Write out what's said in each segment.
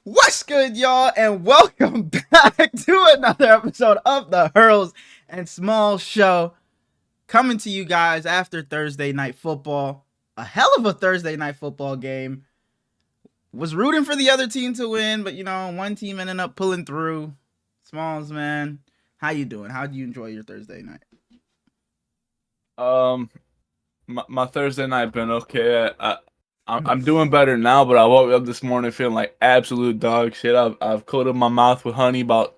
What's good, y'all, and welcome back to another episode of the Hurls and Smallz show, coming to you guys after Thursday night football. A hell of a Thursday night football game. Was rooting for the other team to win, but one team ended up pulling through. Smallz, man, how you doing? How do you enjoy your Thursday night? My Thursday night been okay. I'm doing better now, but I woke up this morning feeling like absolute dog shit. I've coated my mouth with honey about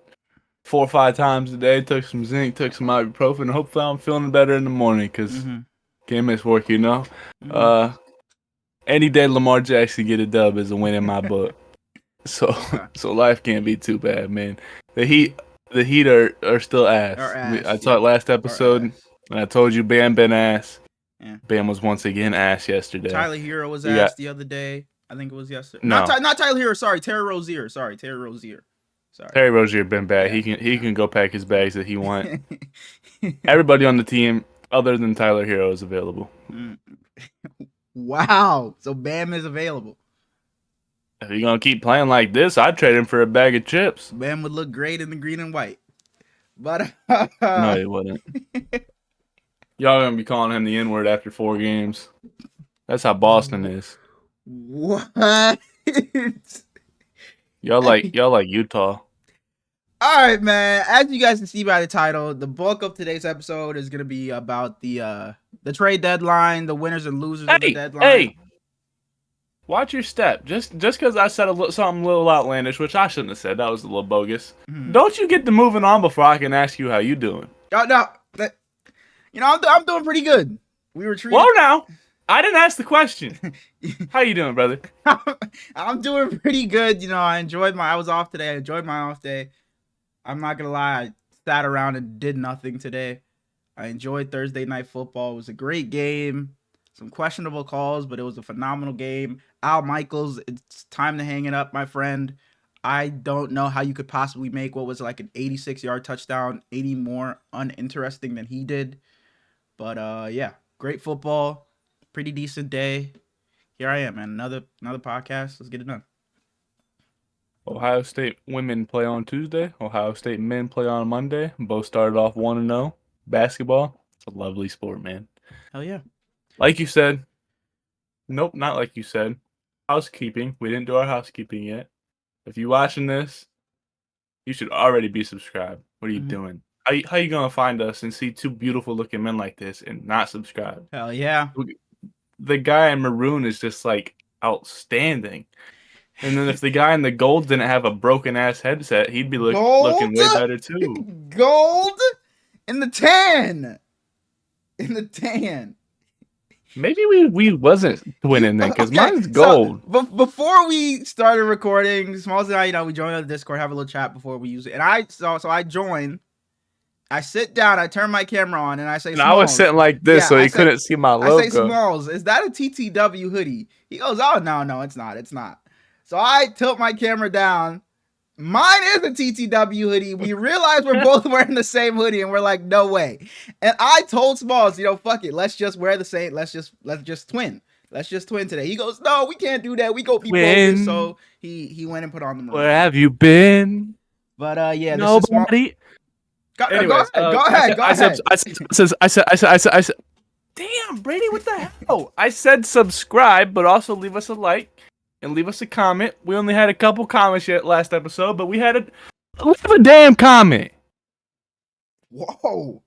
4 or 5 times a day. Took some zinc, took some ibuprofen. Hopefully, I'm feeling better in the morning because can't miss work, Any day Lamar Jackson get a dub is a win in my book. So life can't be too bad, man. The Heat are still ass. I talked last episode, and I told you Bam been ass. Yeah. Bam was once again ass yesterday. Tyler Hero was ass the other day. I think it was yesterday. No. Not Tyler Hero. Sorry, Terry Rozier. Sorry. Terry Rozier been bad. Yeah. He can go pack his bags that he want. Everybody on the team other than Tyler Hero is available. Wow. So Bam is available. If you're gonna keep playing like this, I'd trade him for a bag of chips. Bam would look great in the green and white. But no, he wouldn't. Y'all gonna be calling him the N-word after 4 games. That's how Boston is. What? Y'all like Utah. All right, man. As you guys can see by the title, the bulk of today's episode is gonna be about the trade deadline, the winners and losers of the deadline. Hey, watch your step. Just because I said something a little outlandish, which I shouldn't have said. That was a little bogus. Don't you get to moving on before I can ask you how you doing? No. I'm doing pretty good. We were treated. Well, now I didn't ask the question. How you doing, brother? I'm doing pretty good. I was off today. I enjoyed my off day. I'm not gonna lie. I sat around and did nothing today. I enjoyed Thursday night football. It was a great game. Some questionable calls, but it was a phenomenal game. Al Michaels, it's time to hang it up, my friend. I don't know how you could possibly make what was like an 86-yard touchdown any more uninteresting than he did. But yeah, great football, pretty decent day. Here I am, man. Another podcast. Let's get it done. Ohio State women play on Tuesday. Ohio State men play on Monday. Both started off 1-0. Basketball. It's a lovely sport, man. Hell yeah. Like you said. Nope, not like you said. Housekeeping. We didn't do our housekeeping yet. If you're watching this, you should already be subscribed. What are you doing? How you gonna find us and see 2 beautiful looking men like this and not subscribe? Hell yeah. The guy in maroon is just like outstanding. And then if the guy in the gold didn't have a broken ass headset, he'd be looking way better too. Gold in the tan. Maybe we wasn't twinning then, because mine's gold. But before we started recording, Smallz and I, we joined on the Discord, have a little chat before we use it. And I join. I sit down, I turn my camera on, and I say, Smallz. I was sitting like this, so he couldn't see my logo. I say, Smallz, is that a TTW hoodie? He goes, oh, no, it's not. So I tilt my camera down. Mine is a TTW hoodie. We realize we're both wearing the same hoodie, and we're like, no way. And I told Smallz, fuck it. Let's just wear the same. Let's just twin. Let's just twin today. He goes, no, we can't do that. We go be bogus. So he went and put on the maroon. Where have you been? But yeah, nobody. Go ahead. I said, damn, Brady, what the hell? I said subscribe, but also leave us a like and leave us a comment. We only had a couple comments yet last episode, but leave a damn comment. Whoa.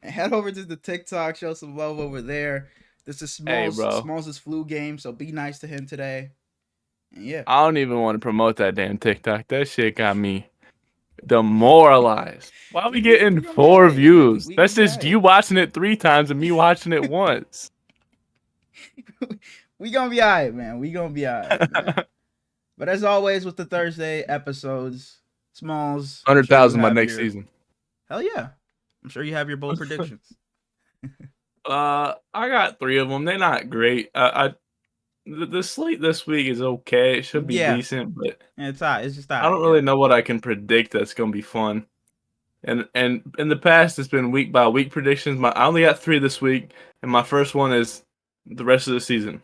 And head over to the TikTok, show some love over there. This is Smallz' flu game, so be nice to him today. And yeah. I don't even want to promote that damn TikTok. That shit got me demoralized. Why are we getting 4 views? That's just you watching it 3 times and me watching it once. We gonna be alright, man. But as always with the Thursday episodes, Smallz, 100,000 by next season. Hell yeah. I'm sure you have your bold predictions. I got 3 of them. They're not great. The slate this week is okay. It should be decent, but it's just I don't really know what I can predict that's gonna be fun. And in the past, it's been week by week predictions. I only got 3 this week, and my first one is the rest of the season.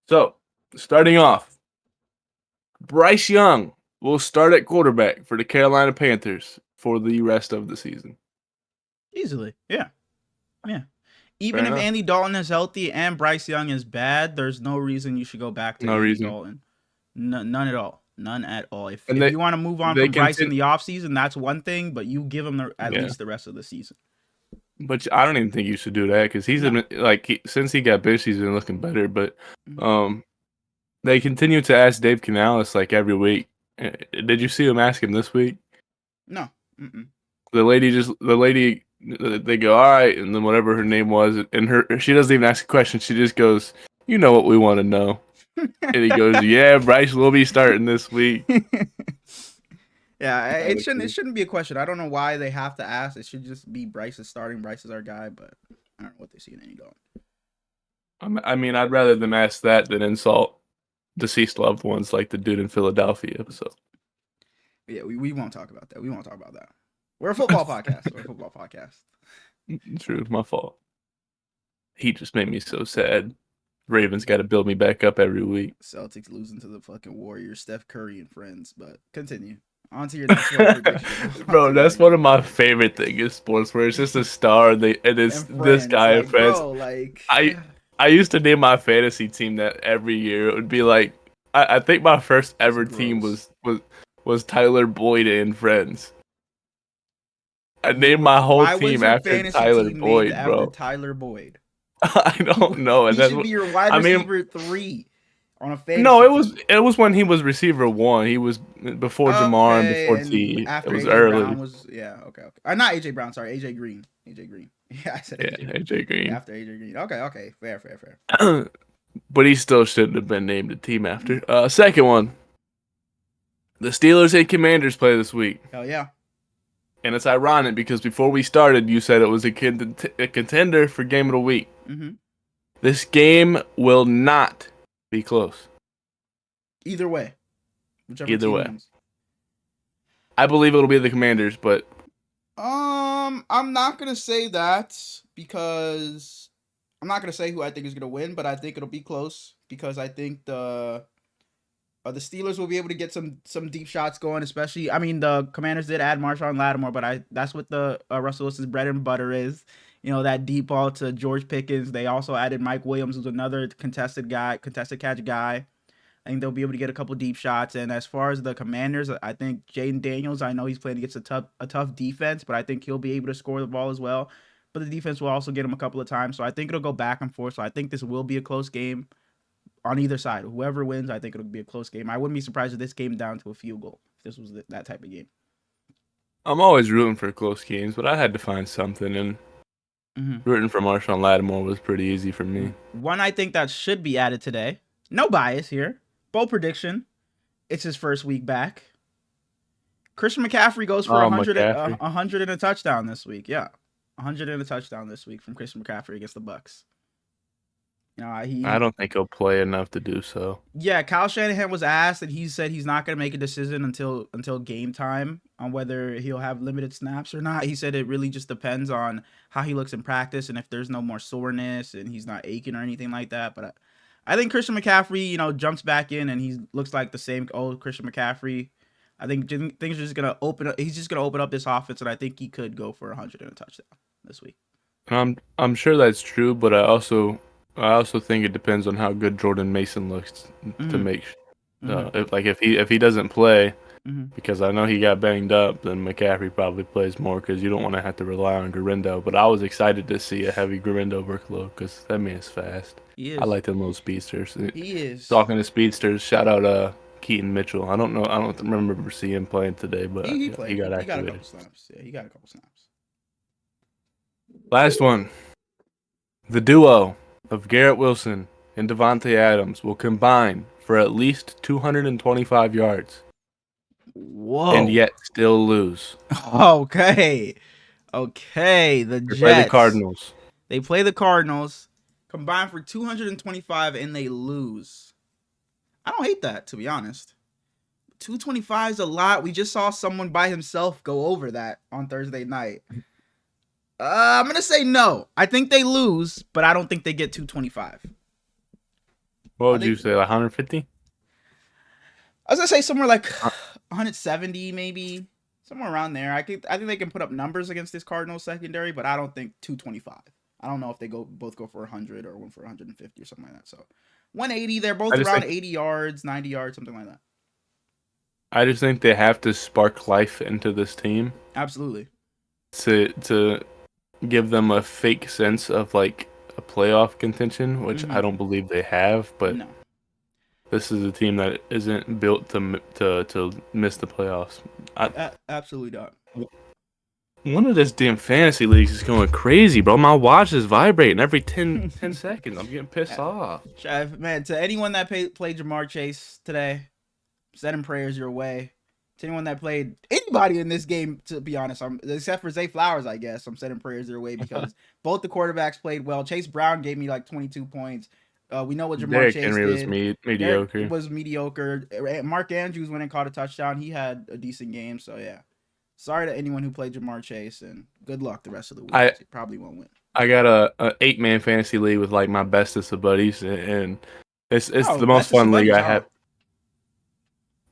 So starting off, Bryce Young will start at quarterback for the Carolina Panthers for the rest of the season. Easily. Yeah. Yeah. Fair Even if enough. Andy Dalton is healthy and Bryce Young is bad, there's no reason you should go back to No Andy reason. Dalton. None at all. None at all. If And you want to move on they from Bryce in continue. the offseason, that's one thing, but you give him at Yeah. least the rest of the season. But I don't even think you should do that because he's No. since he got benched, he's been looking better. But Mhm. they continue to ask Dave Canales like every week. Did you see him ask him this week? No. Mm-mm. The lady, they go, all right, and then whatever her name was, and she doesn't even ask a question. She just goes, you know what we want to know. And he goes, yeah, Bryce will be starting this week. Yeah, it shouldn't be a question. I don't know why they have to ask. It should just be Bryce is starting. Bryce is our guy, but I don't know what they see in any going. I mean, I'd rather them ask that than insult deceased loved ones like the dude in Philadelphia episode. Yeah, we won't talk about that. We won't talk about that. We're a football podcast. We're a football podcast. True, my fault. He just made me so sad. Ravens got to build me back up every week. Celtics losing to the fucking Warriors, Steph Curry and friends. But continue. On to your next one prediction. Bro, that's one of my favorite things in sports where it's just a star and it's this guy and friends. Bro, like I used to name my fantasy team that every year. It would be like I think my first ever team was Tyler Boyd and friends. I named my whole team after Tyler Boyd, bro. Tyler Boyd. I don't know. And he should be your wide receiver 3 on a fantasy. No, it was when he was receiver 1. He was before Jamar and before T. It was AJ early. Brown okay. Not AJ Brown, sorry, AJ Green. AJ Green. Yeah, I said AJ Green. After AJ Green. Okay. Fair. But he still shouldn't have been named a team after. Second one. The Steelers and Commanders play this week. Hell yeah. And it's ironic because before we started, you said it was a contender for game of the week. Mm-hmm. This game will not be close. Either way. Either way. Wins. I believe it'll be the Commanders, but I'm not gonna say that because I'm not gonna say who I think is gonna win, but I think it'll be close because I think the Steelers will be able to get some deep shots going, especially. I mean, the Commanders did add Marshawn Lattimore, but that's what the Russell Wilson's bread and butter is. You know, that deep ball to George Pickens. They also added Mike Williams, who's another contested catch guy. I think they'll be able to get a couple deep shots. And as far as the Commanders, I think Jaden Daniels, I know he's playing against a tough defense, but I think he'll be able to score the ball as well. But the defense will also get him a couple of times. So I think it'll go back and forth. So I think this will be a close game on either side. Whoever wins, I think it'll be a close game. I wouldn't be surprised if this came down to a field goal, if this was that type of game. I'm always rooting for close games, but I had to find something, and rooting for Marshawn Lattimore was pretty easy for me. One I think that should be added today. No bias here. Bold prediction. It's his first week back. Christian McCaffrey goes for 100 and a touchdown this week. Yeah. 100 and a touchdown this week from Christian McCaffrey against the Bucs. You know, I don't think he'll play enough to do so. Yeah, Kyle Shanahan was asked, and he said he's not going to make a decision until game time on whether he'll have limited snaps or not. He said it really just depends on how he looks in practice and if there's no more soreness and he's not aching or anything like that. But I think Christian McCaffrey, jumps back in and he looks like the same old Christian McCaffrey. I think things are just going to open up. He's just going to open up this offense, and I think he could go for 100 and a touchdown this week. I'm sure that's true, but I also think it depends on how good Jordan Mason looks to make. If he doesn't play, because I know he got banged up, then McCaffrey probably plays more because you don't want to have to rely on Garindo. But I was excited to see a heavy Garindo workload because that man's fast. He is. I like them little speedsters. He is. Talking to speedsters, shout out Keaton Mitchell. I don't remember seeing him playing today, but he played. He got activated. He got a couple snaps. Yeah, he got a couple snaps. Last one. The duo of Garrett Wilson and Devontae Adams will combine for at least 225 yards. Whoa. And yet still lose. Okay. The Jets. Play the Cardinals. They play the Cardinals, combine for 225, and they lose. I don't hate that, to be honest. 225 is a lot. We just saw someone by himself go over that on Thursday night. I'm going to say no. I think they lose, but I don't think they get 225. What would you say, like 150? I was gonna say somewhere like Uh, 170, maybe somewhere around there. I think they can put up numbers against this Cardinals secondary, but I don't think 225. I don't know if they both go for 100 or one for 150 or something like that. So 180, they're I both just around think 80 yards, 90 yards, something like that. I just think they have to spark life into this team Absolutely. to give them a fake sense of like a playoff contention, which I Mm-hmm. don't believe they have. But No. this is a team that isn't built to miss the playoffs. Absolutely not. One of this damn fantasy leagues is going crazy, bro. My watch is vibrating every 10 seconds. I'm getting pissed off. Man, to anyone that played Jamar Chase today, sending prayers your way. To anyone that played anybody in this game, to be honest, except for Zay Flowers, I guess, I'm sending prayers their way because both the quarterbacks played well. Chase Brown gave me like 22 points. We know what Jamar Derrick Chase Henry was did. Derek mediocre. was mediocre. Mark Andrews went and caught a touchdown. He had a decent game. So, yeah. Sorry to anyone who played Jamar Chase, and good luck the rest of the week. I You probably won't win. I got a 8-man fantasy league with like my bestest of buddies, and it's Oh, the most best of fun league buddies. I Oh, have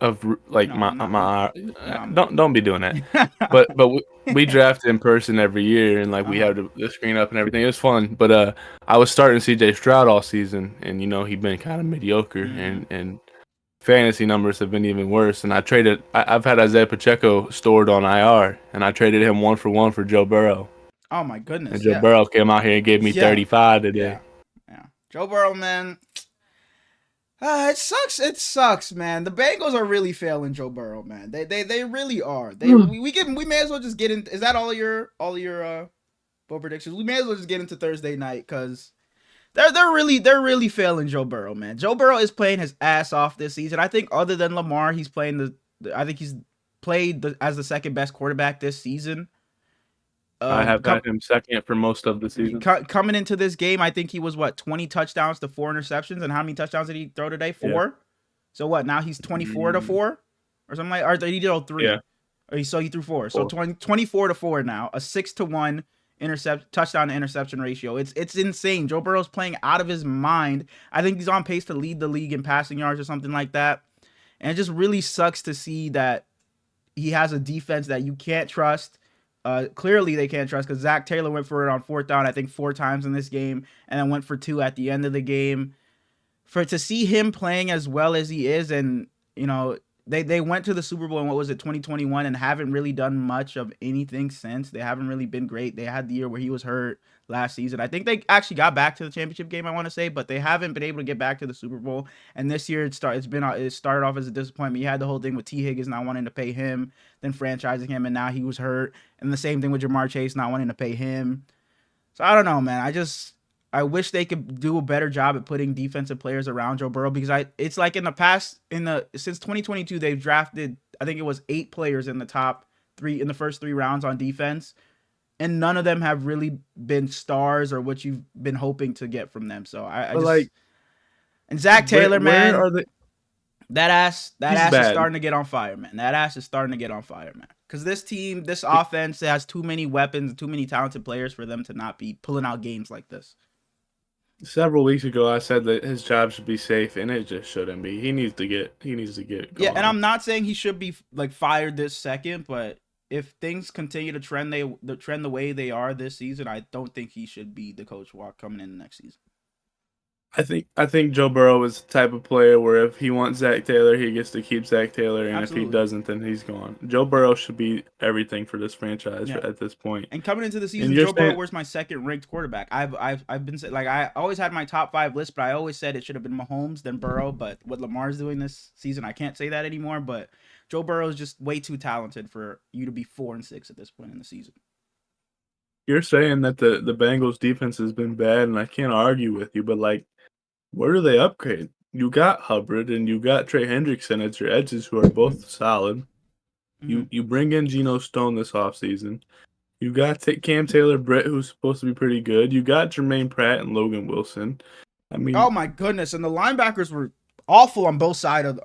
of like no, I'm not. No, I'm don't be doing that. not. But we draft in person every year, and like we have the screen up and everything. It was fun, but I was starting CJ Stroud all season, and he'd been kind of mediocre, and fantasy numbers have been even worse. And I've had Isaiah Pacheco stored on IR, and I traded him 1-for-1 for Joe Burrow, Oh my and goodness, Joe yeah, Burrow came out here and gave me yeah, 35 today. yeah, yeah. Joe Burrow, man. It sucks. It sucks, man. The Bengals are really failing Joe Burrow, man. They really are. We may as well just get in. Is that all of your bold predictions? We may as well just get into Thursday night because they're really failing Joe Burrow, man. Joe Burrow is playing his ass off this season. I think other than Lamar, he's playing I think he's played as the second best quarterback this season. I have Come, had him second for most of the season. coming into this game, I think he was 20 touchdowns to 4 interceptions. And how many touchdowns did he throw today? 4. Yeah. So what? Now he's 24 to 4 or something like. Or he did 3. Yeah. So he threw 4. 4. So 24 to 4 now. A 6-to-1 touchdown to interception ratio. It's insane. Joe Burrow's playing out of his mind. I think he's on pace to lead the league in passing yards or something like that. And it just really sucks to see that he has a defense that you can't trust. Clearly they can't trust because Zach Taylor went for it on 4th down, I think 4 times in this game, and then went for 2 at the end of the game. To see him playing as well as he is, and they went to the Super Bowl in 2021, and haven't really done much of anything since. They haven't really been great. They had the year where he was hurt last season. I think they actually got back to the championship game, I want to say, but they haven't been able to get back to the Super Bowl. And this year it started off as a disappointment. You had the whole thing with T. Higgins not wanting to pay him, then franchising him, and now he was hurt. And the same thing with Jamar Chase not wanting to pay him. So I don't know, man. I wish they could do a better job at putting defensive players around Joe Burrow because it's like in the past, since 2022, they've drafted, I think it was 8 players in the top 3 in the first 3 rounds on defense, and none of them have really been stars or what you've been hoping to get from them. So and Zach Taylor, man, where are they? that ass He's is bad. starting to get on fire, man. That ass is starting to get on fire, man. Because this offense has too many weapons, too many talented players for them to not be pulling out games like this. Several weeks ago, I said that his job should be safe, and it just shouldn't be. He needs to get gone. Yeah, and I'm not saying he should be fired this second, but if things continue to trend the way they are this season, I don't think he should be the coach coming in the next season. I think Joe Burrow is the type of player where if he wants Zach Taylor, he gets to keep Zach Taylor, and Absolutely. if he doesn't, then he's gone. Joe Burrow should be everything for this franchise at this point. And coming into the season, Joe Burrow was my second ranked quarterback. I've been I always had my top 5 list, but I always said it should have been Mahomes then Burrow. But what Lamar's doing this season, I can't say that anymore. But Joe Burrow is just way too talented for you to be 4-6 at this point in the season. You're saying that the Bengals defense has been bad, and I can't argue with you, but where do they upgrade? You got Hubbard and you got Trey Hendrickson as your edges, who are both solid. Mm-hmm. You bring in Geno Stone this offseason. You got Cam Taylor-Britt, who's supposed to be pretty good. You got Jermaine Pratt and Logan Wilson. I mean, oh my goodness! And the linebackers were awful on both sides of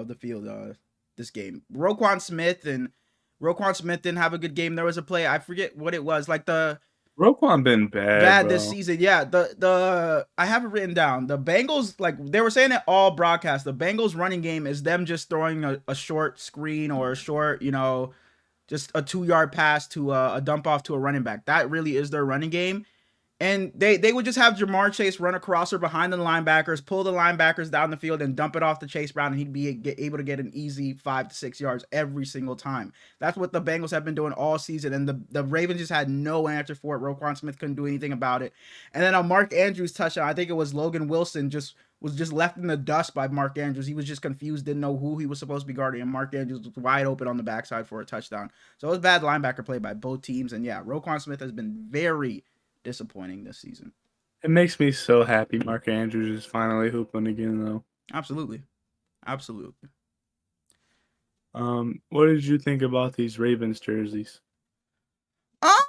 the field. This game, Roquan Smith didn't have a good game. There was a play, I forget what it was, Roquan been bad, Bad this bro. season. Yeah, the I have it written down. The Bengals, like they were saying it all broadcast. The Bengals running game is them just throwing a short screen or a short, just a 2 yard pass to a dump off to a running back. That really is their running game. And they would just have Jamar Chase run a crosser behind the linebackers, pull the linebackers down the field, and dump it off to Chase Brown, and he'd be able to get an easy 5 to 6 yards every single time. That's what the Bengals have been doing all season, and the Ravens just had no answer for it. Roquan Smith couldn't do anything about it. And then on Mark Andrews' touchdown, I think it was Logan Wilson was just left in the dust by Mark Andrews. He was just confused, didn't know who he was supposed to be guarding, and Mark Andrews was wide open on the backside for a touchdown. So it was bad linebacker play by both teams, and yeah, Roquan Smith has been very disappointing this season. It makes me so happy Mark Andrews is finally hooping again, though. Absolutely. What did you think about these Ravens jerseys? I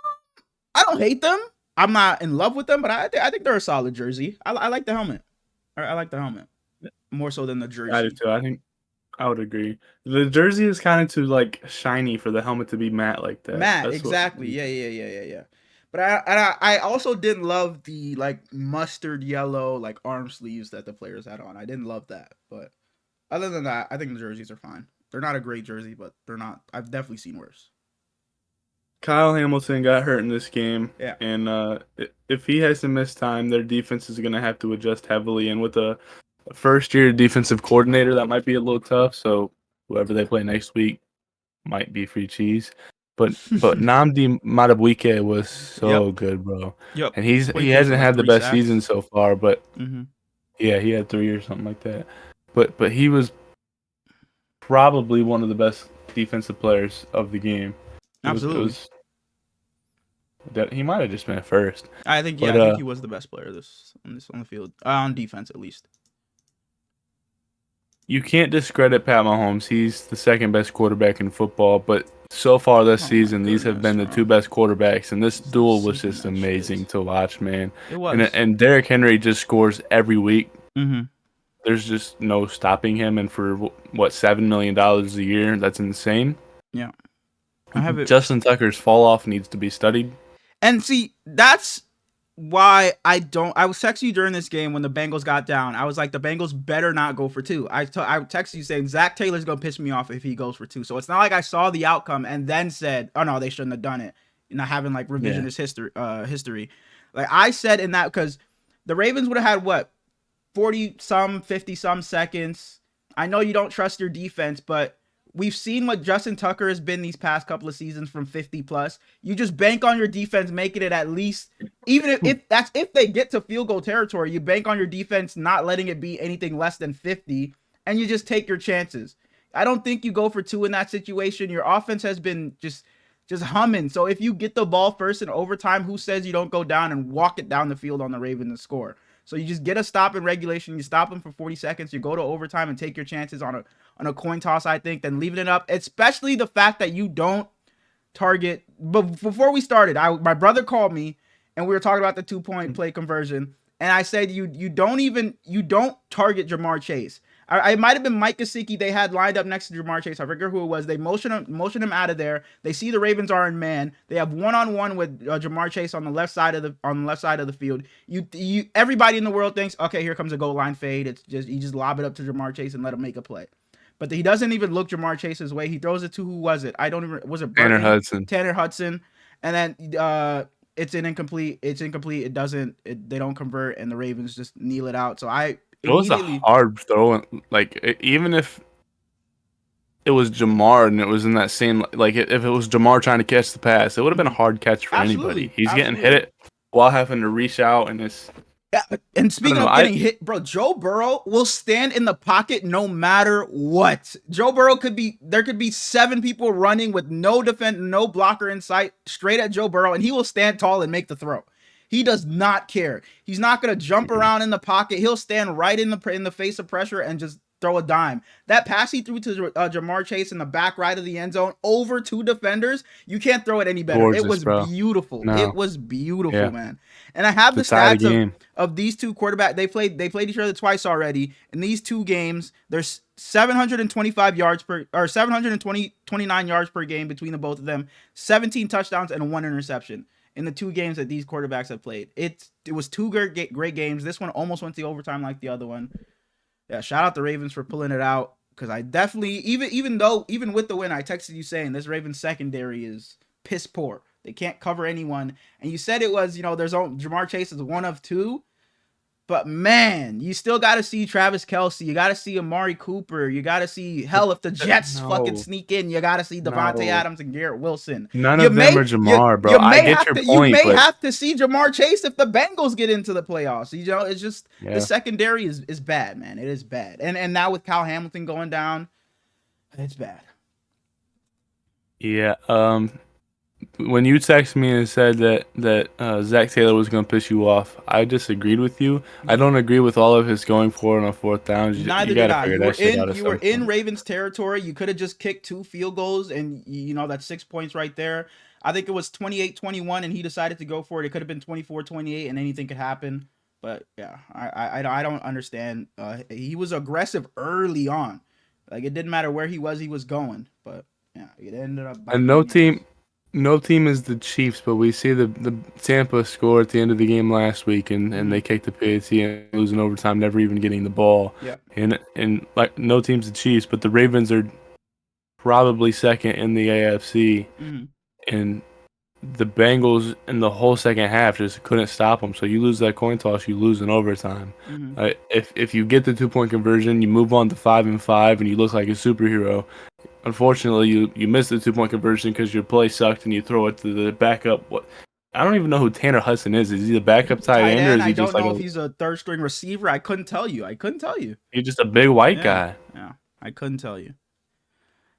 don't hate them. I'm not in love with them, but I think they're a solid jersey. I like the helmet. I like the helmet more so than the jersey. I do too. I think I would agree. The jersey is kind of too like shiny for the helmet to be matte like that. Matte, exactly. Yeah. But I also didn't love the like mustard yellow like arm sleeves that the players had on. I didn't love that, but other than that, I think the jerseys are fine. They're not a great jersey, but they're not. I've definitely seen worse. Kyle Hamilton got hurt in this game, Yeah. and if he has to miss time, their defense is going to have to adjust heavily. And with a first-year defensive coordinator, that might be a little tough. So whoever they play next week might be free cheese. But Nnamdi Madubuike was so good, bro. Yep. And he hasn't had the best season so far, but yeah, he had 3 or something like that. But he was probably one of the best defensive players of the game. Absolutely. He might have just been first. I think I think he was the best player on the field, on defense at least. You can't discredit Pat Mahomes. He's the second best quarterback in football, but so far this season, these have been the two best quarterbacks, and this duel was just amazing to watch, man. It was. And Derrick Henry just scores every week. Mm-hmm. There's just no stopping him, and for what, $7 million a year, that's insane. Yeah. I have it. Justin Tucker's fall off needs to be studied. And see, that's why I was texting you during this game when the Bengals got down. I was like, the Bengals better not go for two. I texted you saying Zach Taylor's going to piss me off if he goes for two. So it's not like I saw the outcome and then said, oh no, they shouldn't have done it. Not having like revisionist history. Like I said in that, because the Ravens would have had what, 40-some, 50-some seconds. I know you don't trust your defense, but we've seen what Justin Tucker has been these past couple of seasons from 50 plus. You just bank on your defense making it at least, even if they get to field goal territory, you bank on your defense not letting it be anything less than 50, and you just take your chances. I don't think you go for two in that situation. Your offense has been just humming. So if you get the ball first in overtime, who says you don't go down and walk it down the field on the Ravens and score? So you just get a stop in regulation. You stop them for 40 seconds. You go to overtime and take your chances on a coin toss, I think, then leaving it up. Especially the fact that you don't target. But before we started, my brother called me and we were talking about the 2-point play conversion. And I said you don't target Jamar Chase. I might have been Mike Gesicki they had lined up next to Jamar Chase. I forget who it was. They motion him out of there. They see the Ravens are in man. They have one-on-one with Jamar Chase on the left side of the field. Everybody in the world thinks, okay, here comes a goal line fade. It's just you just lob it up to Jamar Chase and let him make a play. But he doesn't even look Jamar Chase's way. He throws it to, who was it? Was it Tanner Hudson? Tanner Hudson. And then it's an incomplete. It's incomplete. They don't convert, and the Ravens just kneel it out. So it was a hard throw. Like, even if it was Jamar and it was in that same, like, if it was Jamar trying to catch the pass, it would have been a hard catch for anybody. He's getting hit it while having to reach out, and it's. Yeah, and speaking of getting hit, bro, Joe Burrow will stand in the pocket no matter what. Joe Burrow there could be 7 people running with no blocker in sight, straight at Joe Burrow, and he will stand tall and make the throw. He does not care. He's not going to jump around in the pocket. He'll stand right in the face of pressure and just throw a dime. That pass he threw to Jamar Chase in the back right of the end zone over 2 defenders, you can't throw it any better. Gorgeous, it was beautiful. No. It was beautiful, man. And I have the stats of these two quarterbacks. They played each other twice already. In these 2 games, there's 729 yards per game between the both of them, 17 touchdowns and 1 interception. in the 2 games that these quarterbacks have played. It was 2 great games. This one almost went to overtime like the other one. Yeah, shout out the Ravens for pulling it out, because I definitely, even with the win, I texted you saying this Ravens secondary is piss poor. They can't cover anyone, and you said it was, there's Jamar Chase is one of 2. But man, you still got to see Travis Kelce. You got to see Amari Cooper. You got to see, hell, if the Jets fucking No, sneak in, you got to see Devontae no. Adams and Garrett Wilson. None You of them may are Jamar, bro. you I may get have your to point, but see Jamar Chase if the Bengals get into the playoffs. It's just the yeah, secondary is bad, man. It is bad. And now with Kyle Hamilton going down, it's bad. yeah. When you texted me and said that Zach Taylor was going to piss you off, I disagreed with you. I don't agree with all of his going for it on 4th down. You Neither got did to I. figure that shit out at You were some in point. Ravens territory. You could have just kicked 2 field goals, and that's 6 points right there. I think it was 28-21, and he decided to go for it. It could have been 24-28, and anything could happen. But yeah, I don't understand. He was aggressive early on. Like, it didn't matter where he was going. But yeah, it ended up biting And him in the ass. no team is the Chiefs, but we see the Tampa score at the end of the game last week, and Mhm. they kicked the PAT and losing overtime, never even getting the ball. Yeah. And like no team's the Chiefs, but the Ravens are probably second in the AFC, Mm-hmm. and the Bengals in the whole second half just couldn't stop them. So you lose that coin toss, you lose in overtime. Mm-hmm. If you get the 2-point conversion, you move on to 5-5, and you look like a superhero. Unfortunately, you miss the 2-point conversion because your play sucked, and you throw it to the backup. What? I don't even know who Tanner Hudson is. Is he the backup tight Tight end, or end. is I he just don't like know if he's a third string receiver. I couldn't tell you. he's just a big white Yeah. guy? Yeah. I couldn't tell you.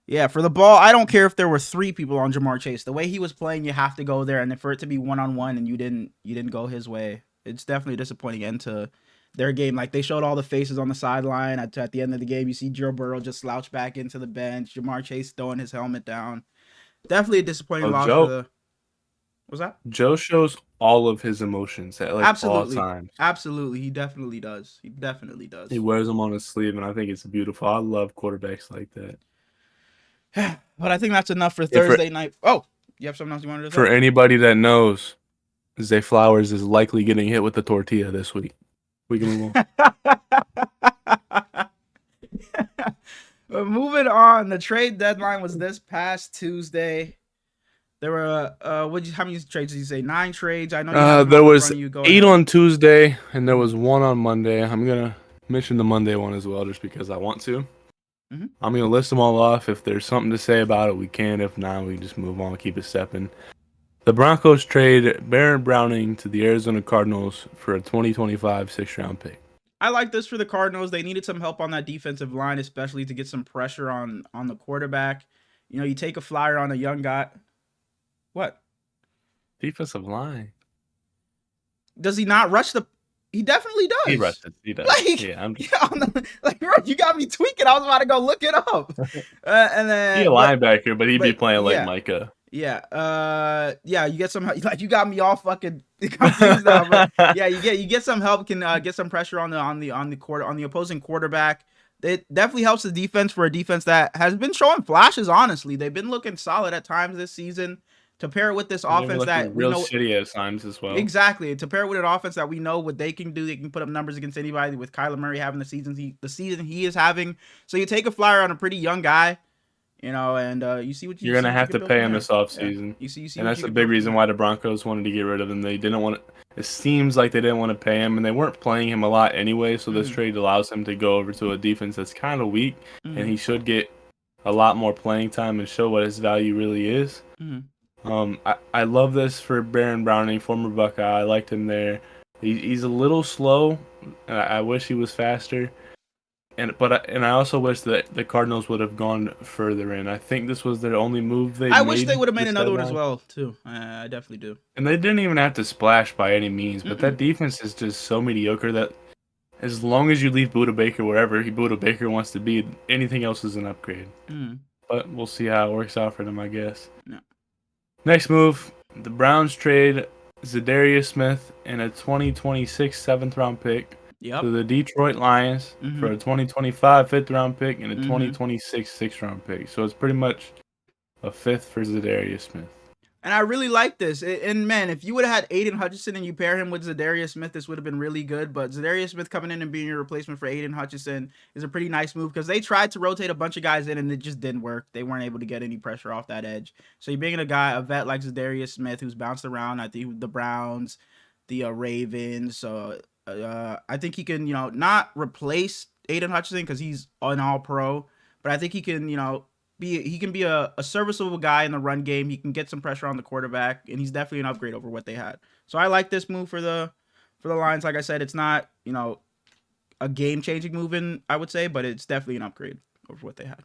Yeah, for the ball, I don't care if there were 3 people on Jamar Chase. The way he was playing, you have to go there, and for it to be 1-on-1 and you didn't go his way, it's definitely a disappointing end to their game. Like, they showed all the faces on the sideline. At the end of the game, you see Joe Burrow just slouch back into the bench. Jamar Chase throwing his helmet down. Definitely a disappointing Oh, loss for the. What's that? Joe shows all of his emotions at like all Absolutely, times. absolutely. He definitely does. He wears them on his sleeve, and I think it's beautiful. I love quarterbacks like that. But I think that's enough for Yeah, Thursday night. Oh, you have something else you wanted to for say? anybody that knows, Zay Flowers is likely getting hit with the tortilla this week. We can move on. But moving on, the trade deadline was this past Tuesday. There were how many trades did you say? 9 trades. I know you have them There up in was front of you. Go 8 ahead. on Tuesday, and there was 1 on Monday. I'm gonna mention the Monday one as well, just because I want to. Mm-hmm. I'm gonna list them all off. If there's something to say about it, we can. If not, we just move on, keep it stepping. The Broncos trade Baron Browning to the Arizona Cardinals for a 2025 6th-round pick. I like this for the Cardinals. They needed some help on that defensive line, especially to get some pressure on the quarterback. You take a flyer on a young guy. What? Defensive line. Does he not rush the? He definitely does. He rushes. He does. Like, yeah, bro, you got me tweaking. I was about to go look it up. And then He's a linebacker, but he'd be playing like yeah. Micah. Yeah. You get some help. Like, you got me all fucking confused now. But yeah, you get some help. Can get some pressure on the opposing quarterback. It definitely helps the defense, for a defense that has been showing flashes. Honestly, they've been looking solid at times this season. To pair it with this offense that we real know, shitty at times as well. Exactly. To pair it with an offense that we know what they can do, they can put up numbers against anybody. With Kyler Murray having the season he is having, so you take a flyer on a pretty young guy, and you see what you're gonna have to pay him this offseason. Yeah. You see, and that's a big reason why the Broncos wanted to get rid of him. They didn't want to. It seems like they didn't want to pay him, and they weren't playing him a lot anyway. So this trade allows him to go over to a defense that's kind of weak, and he should get a lot more playing time and show what his value really is. I love this for Baron Browning, former Buckeye. I liked him there. He's a little slow. I wish he was faster. I also wish that the Cardinals would have gone further in. I think this was their only move they made. I wish they would have made another one as well, too. I definitely do. And they didn't even have to splash by any means, but that defense is just so mediocre that as long as you leave Budda Baker wherever Budda Baker wants to be, anything else is an upgrade. But we'll see how it works out for them, I guess. Yeah. Next move, the Browns trade Zadarius Smith and a 2026 7th-round pick to the Detroit Lions for a 2025 5th-round pick and a 2026 6th-round pick. So it's pretty much a 5th for Zadarius Smith. And I really like this. And man, if you would have had Aiden Hutchinson and you pair him with Zadarius Smith, this would have been really good. But Zadarius Smith coming in and being your replacement for Aiden Hutchinson is a pretty nice move because they tried to rotate a bunch of guys in and it just didn't work. They weren't able to get any pressure off that edge. So you're bringing a vet like Zadarius Smith, who's bounced around at the Browns, the Ravens. So I think he can, not replace Aiden Hutchinson because he's an All Pro, but I think he can, he can be a serviceable guy in the run game. He can get some pressure on the quarterback, and he's definitely an upgrade over what they had. So I like this move for the Lions. Like I said, it's not a game changing move I would say, but it's definitely an upgrade over what they had.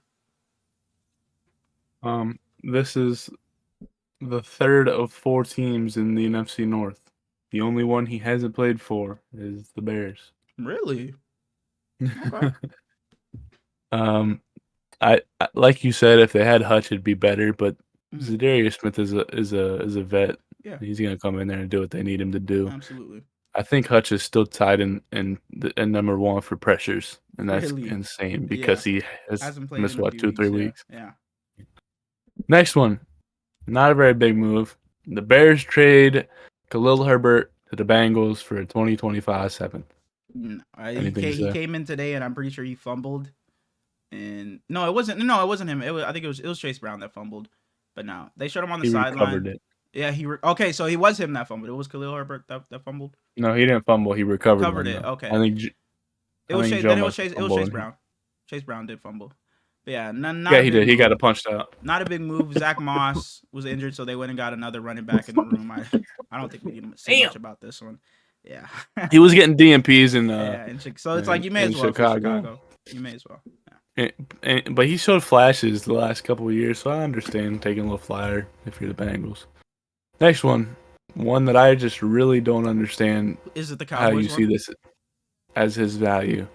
This is the third of 4 teams in the NFC North. The only one he hasn't played for is the Bears. Really? Okay. I like you said, if they had Hutch, it'd be better. But Zadarius Smith is a vet. Yeah, he's gonna come in there and do what they need him to do. Absolutely. I think Hutch is still tied in number 1 for pressures, and that's Really? insane because he Hasn't played missed in a few 2-3 weeks. Yeah. Next one, not a very big move. The Bears trade Khalil Herbert to the Bengals for a 2025 7th. He came in today, and I'm pretty sure he fumbled. And no, it wasn't him. I think it was Chase Brown that fumbled. But no, they showed him on the sideline. It. Yeah, okay, so he was him that fumbled. It was Khalil Herbert that fumbled. No, he didn't fumble. He recovered it. Okay. I think it was Chase Brown. Chase Brown did fumble. But yeah, he did. He got it punched out. Not a big move. Zach Moss was injured, so they went and got another running back in the room. I don't think we need to say much about this one. Yeah. He was getting DMPs in so it's like you may as well Chicago. You may as well. Yeah. But he showed flashes the last couple of years, so I understand taking a little flyer if you're the Bengals. Next one that I just really don't understand is it the Cowboys how you see this as his value.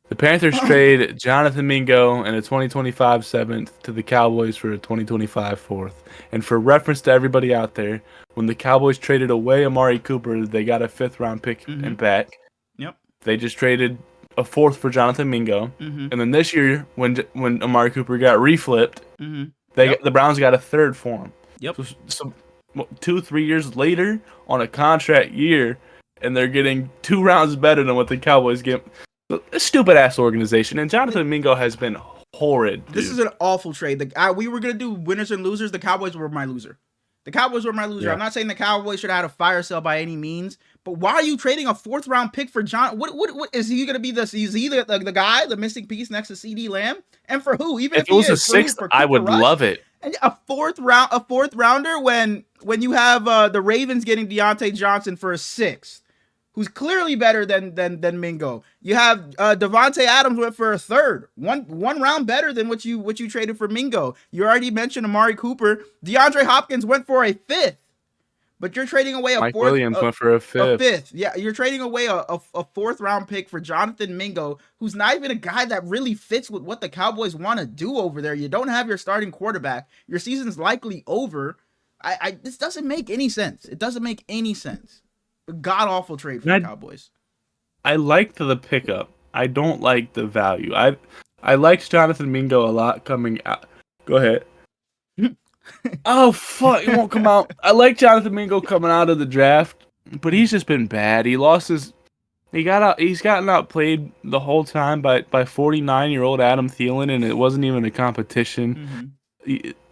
The Panthers trade Jonathan Mingo and a 2025 7th to the Cowboys for a 2025 4th. And for reference to everybody out there, when the Cowboys traded away Amari Cooper, they got a 5th round pick and back. Yep. They just traded a 4th for Jonathan Mingo. And then this year, when Amari Cooper got reflipped, the Browns got a 3rd for him. Yep. So 2-3 years later on a contract year, and they're getting 2 rounds better than what the Cowboys get. A stupid ass organization, and Jonathan Mingo has been horrid. Dude. This is an awful trade. We were gonna do winners and losers. The Cowboys were my loser. Yeah. I'm not saying the Cowboys should have had a fire sale by any means, but why are you trading a 4th round pick for John? What is he gonna be? Is he the guy, the missing piece next to CD Lamb? And for who? Even if it was a 6th, I would love it. And a 4th rounder when you have the Ravens getting Deontay Johnson for a 6th. Who's clearly better than Mingo. You have Devontae Adams went for a 3rd, one round better than what you traded for Mingo. You already mentioned Amari Cooper. DeAndre Hopkins went for a 5th, but you're trading away Mike Williams went for a 5th. A 5th, yeah, you're trading away a 4th round pick for Jonathan Mingo, who's not even a guy that really fits with what the Cowboys want to do over there. You don't have your starting quarterback. Your season's likely over. This doesn't make any sense. It doesn't make any sense. God awful trade for the Cowboys. I liked the pickup. I don't like the value. I liked Jonathan Mingo a lot coming out. Go ahead. Oh fuck! It won't come out. I like Jonathan Mingo coming out of the draft, but he's just been bad. He lost his. He's gotten outplayed the whole time by 49-year-old Adam Thielen, and it wasn't even a competition.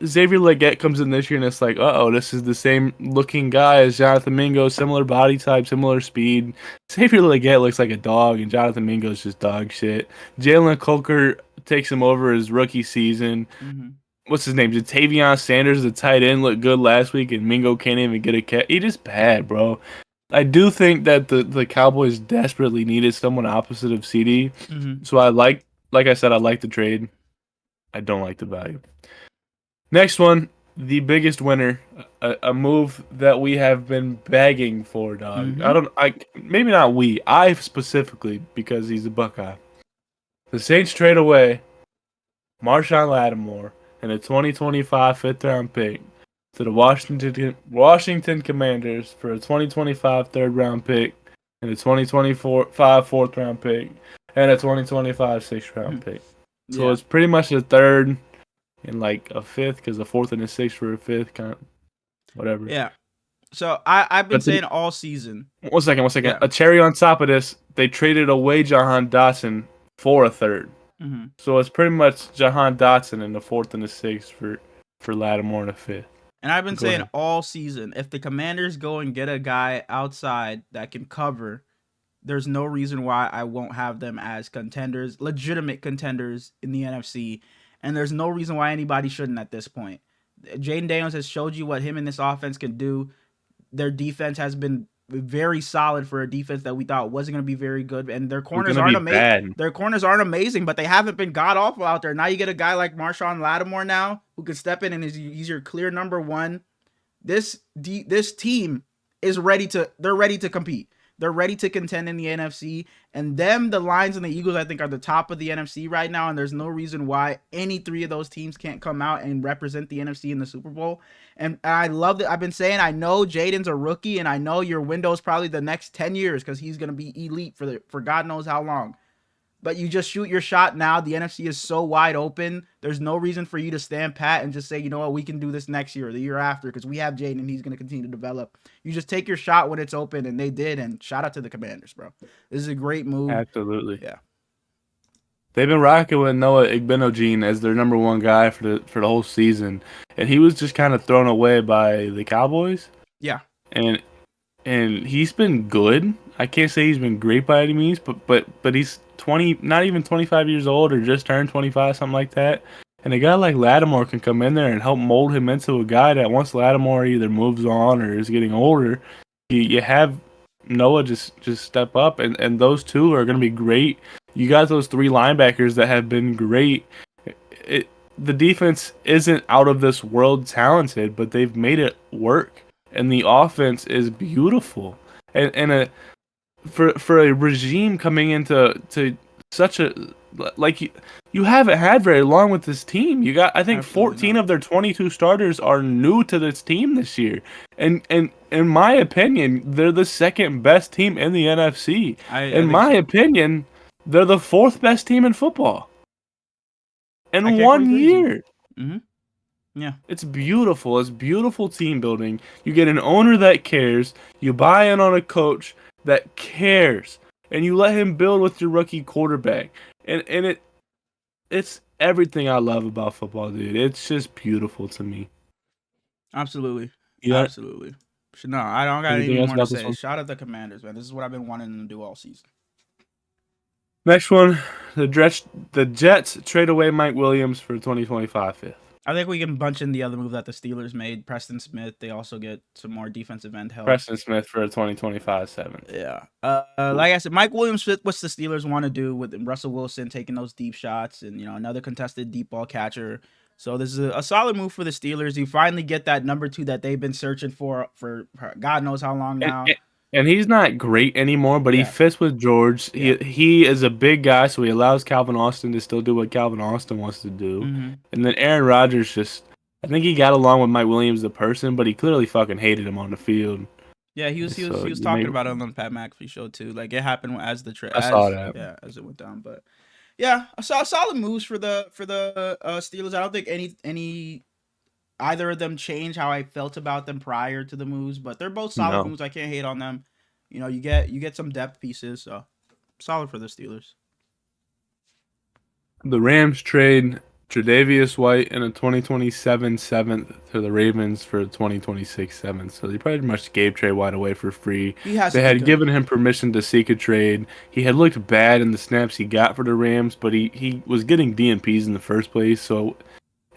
Xavier Legette comes in this year and it's like, this is the same looking guy as Jonathan Mingo, similar body type, similar speed. Xavier Legette looks like a dog, and Jonathan Mingo's just dog shit. Jalen Coker takes him over his rookie season. What's his name? Jatavion Sanders, the tight end, looked good last week, and Mingo can't even get a catch. He just bad, bro. I do think that the Cowboys desperately needed someone opposite of CD. So like I said, I like the trade. I don't like the value. Next one, the biggest winner, a move that we have been begging for, dog. Maybe not we, I specifically, because he's a Buckeye. The Saints trade away Marshawn Lattimore and a 2025 5th round pick to the Washington Commanders for a 2025 3rd round pick and a 2024 4th round pick and a 2025 6th round pick. So it's pretty much a 3rd. And like a 5th, because a 4th and a 6th for a 5th, kind of whatever. Yeah. So I've been But then, saying all season. one second. Yeah. A cherry on top of this, they traded away Jahan Dotson for a third. Mm-hmm. So it's pretty much Jahan Dotson in the fourth and the sixth for Lattimore in the fifth. And I've been Go saying ahead. all season, if the Commanders go and get a guy outside that can cover, there's no reason why I won't have them as contenders, legitimate contenders in the NFC. And there's no reason why anybody shouldn't at this point. Jaden Daniels has showed you what him and this offense can do. Their defense has been very solid for a defense that we thought wasn't going to be very good, and their We're corners gonna aren't be amazing. bad. Their corners aren't amazing, but they haven't been god awful out there. Now you get a guy like Marshawn Lattimore now who can step in and he's your clear number one. This team is ready to. They're ready to compete. They're ready to contend in the NFC. And the Lions and the Eagles, I think, are the top of the NFC right now. And there's no reason why any three of those teams can't come out and represent the NFC in the Super Bowl. And I love that. I've been saying, I know Jaden's a rookie, and I know your window is probably the next 10 years because he's going to be elite for God knows how long. But you just shoot your shot now. The NFC is so wide open. There's no reason for you to stand pat and just say, you know what, we can do this next year or the year after because we have Jaden and he's going to continue to develop. You just take your shot when it's open, and they did. And shout out to the Commanders, bro. This is a great move. Absolutely. Yeah. They've been rocking with Noah Igbenogene as their number one guy for the whole season, and he was just kind of thrown away by the Cowboys. Yeah. And he's been good. I can't say he's been great by any means, but he's 20, not even 25 years old or just turned 25, something like that. And a guy like Lattimore can come in there and help mold him into a guy that once Lattimore either moves on or is getting older, you have Noah just step up, and those two are going to be great. You got those three linebackers that have been great. The defense isn't out of this world talented, but they've made it work, and the offense is beautiful. And for a regime coming into such a like you haven't had very long with this team. You got, I think, Absolutely 14 not. of their 22 starters are new to this team this year, and in my opinion, they're the second best team in the NFC. I In think my so. opinion, they're the fourth best team in football I in can't one agree with you. year. Mm-hmm. Yeah. It's beautiful. It's beautiful team building. You get an owner that cares. You buy in on a coach that cares, and you let him build with your rookie quarterback. And it's everything I love about football, dude. It's just beautiful to me. Absolutely. You got Absolutely. No, I don't got anything anything else more to about this say. one? Shout out the Commanders, man. This is what I've been wanting them to do all season. Next one, the Jets trade away Mike Williams for 2025 fifth. I think we can bunch in the other move that the Steelers made. Preston Smith. They also get some more defensive end help. Preston Smith for a 2025 seventh. Yeah. Like I said, Mike Williams fit what the Steelers want to do with Russell Wilson taking those deep shots and, another contested deep ball catcher. So this is a solid move for the Steelers. You finally get that number 2 that they've been searching for God knows how long now. And he's not great anymore, but he Yeah. fits with George. Yeah. He is a big guy, so he allows Calvin Austin to still do what Calvin Austin wants to do. Mm-hmm. And then Aaron Rodgers I think he got along with Mike Williams the person, but he clearly fucking hated him on the field. Yeah, he was talking about it on the Pat McAfee show too. Like it happened as the trade. I saw that. Yeah, as it went down. But yeah, I saw solid moves for the Steelers. I don't think any either of them change how I felt about them prior to the moves, but they're both solid moves. I can't hate on them. You get some depth pieces, so solid for the Steelers. The Rams trade Tre'Davious White and a 2027 seventh to the Ravens for a 2026 seventh. So they pretty much gave Trey White away for free. They had given him permission to seek a trade. He had looked bad in the snaps he got for the Rams, but he was getting DNPs in the first place, so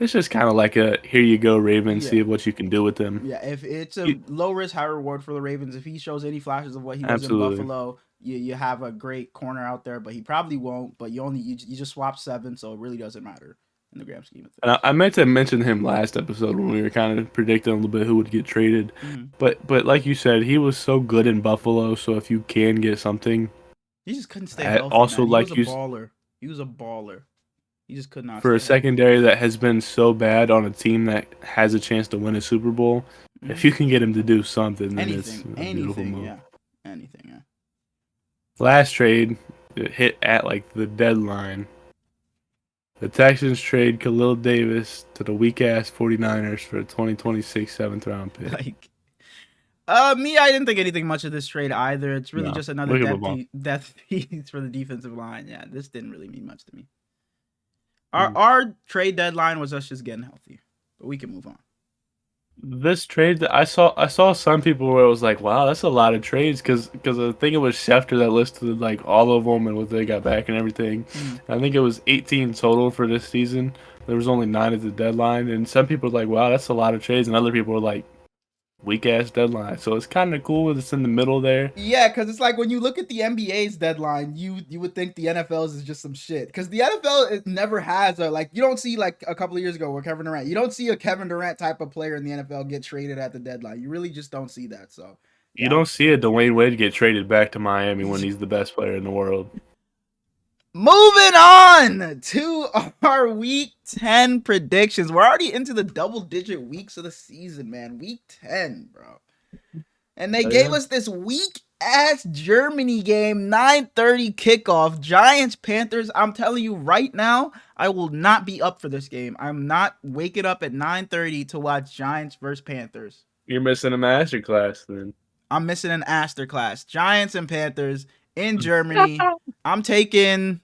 it's just kind of like a, here you go, Ravens, see what you can do with them. Yeah, if it's a low risk, high reward for the Ravens, if he shows any flashes of what he was in Buffalo, you have a great corner out there, but he probably won't. But you just swap 7, so it really doesn't matter in the grand scheme of things. And I meant to mention him last episode when we were kind of predicting a little bit who would get traded. Mm-hmm. But like you said, he was so good in Buffalo, so if you can get something. He just couldn't stay healthy, also, man. He was a baller. He just could not. For a secondary that has been so bad on a team that has a chance to win a Super Bowl, if you can get him to do something, then it's a beautiful move. Anything, yeah. Last trade hit at like the deadline. The Texans trade Khalil Davis to the weak ass 49ers for a 2026 seventh round pick. Like, me, I didn't think anything much of this trade either. It's really No, just another we can move on. death piece for the defensive line. Yeah, this didn't really mean much to me. Mm. Our trade deadline was us just getting healthy, but we can move on. This trade that I saw some people where it was like, wow, that's a lot of trades because I think it was Schefter that listed like all of them and what they got back and everything. I think it was 18 total for this season. There was only 9 at the deadline, and some people were like, wow, that's a lot of trades, and other people were like, weak ass deadline. So it's kind of cool. It's in the middle there. Yeah, because it's like when you look at the NBA's deadline, you would think the NFL's is just some shit. Because the NFL it never has a like you don't see like a couple of years ago where Kevin Durant. You don't see a Kevin Durant type of player in the NFL get traded at the deadline. You really just don't see that. So You yeah. don't see a Dwayne Wade get traded back to Miami when he's the best player in the world. Moving on to our week 10 predictions. We're already into the double-digit weeks of the season, man. Week 10, bro. And they gave us this weak-ass Germany game, 9:30 kickoff, Giants, Panthers. I'm telling you right now, I will not be up for this game. I'm not waking up at 9:30 to watch Giants versus Panthers. You're missing a masterclass then. I'm missing an Aster class. Giants and Panthers in Germany. I'm taking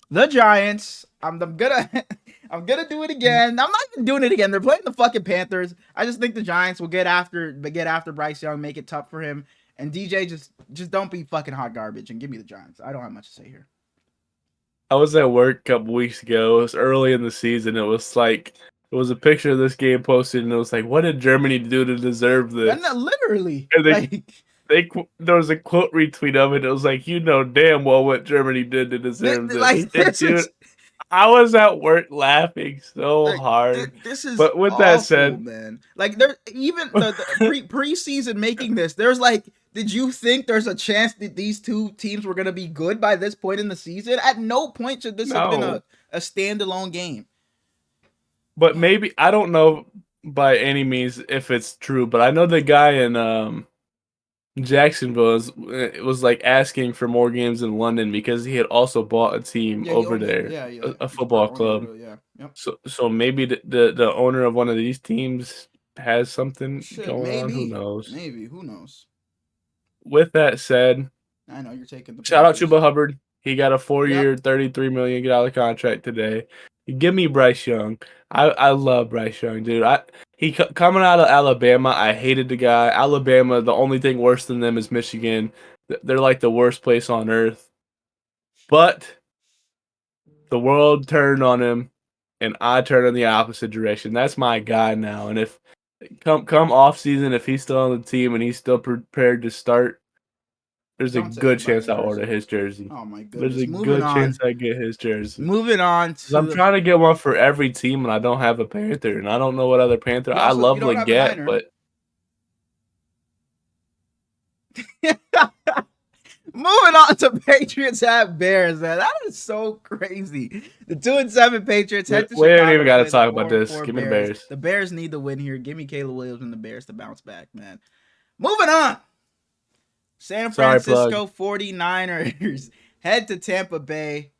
the Giants. I'm gonna do it again. I'm not even doing it again. They're playing the fucking Panthers. I just think the Giants will get after Bryce Young, make it tough for him. And DJ just don't be fucking hot garbage and give me the Giants. I don't have much to say here. I was at work a couple weeks ago. It was early in the season. It was like it was a picture of this game posted, and it was like, "What did Germany do to deserve this?" And literally, And there was a quote retweet of it. It was like, "You know damn well what Germany did to deserve this." like this dude, is, I was at work laughing so hard. This is but with awful, that said, man. Like there, even the preseason making this, there's like, did you think there's a chance that these two teams were gonna be good by this point in the season? At no point should this have been a standalone game. But maybe I don't know by any means if it's true, but I know the guy in Jacksonville was like asking for more games in London because he had also bought a team over there, a football club. Yep. So maybe the owner of one of these teams has something going on. Who knows? Maybe. Who knows? With that said, I know you're taking the shout out Chuba Hubbard. He got a 4-year, $33 million contract today. Give me Bryce Young. I love Bryce Young, dude. Coming out of Alabama, I hated the guy. Alabama, the only thing worse than them is Michigan. They're like the worst place on earth. But the world turned on him, and I turned in the opposite direction. That's my guy now. And if come off season, if he's still on the team and he's still prepared to start, there's a good chance I'll order his jersey. Oh my goodness! There's a good chance I get his jersey. Moving on to I'm trying to get one for every team, and I don't have a Panther, and I don't know what other Panther. I love Leggett, but moving on to Patriots at Bears, man. That is so crazy. The 2-7 Patriots head to Chicago. We don't even got to talk about this. Give me the Bears. The Bears need the win here. Give me Caleb Williams and the Bears to bounce back, man. Moving on. San Francisco 49ers head to Tampa Bay.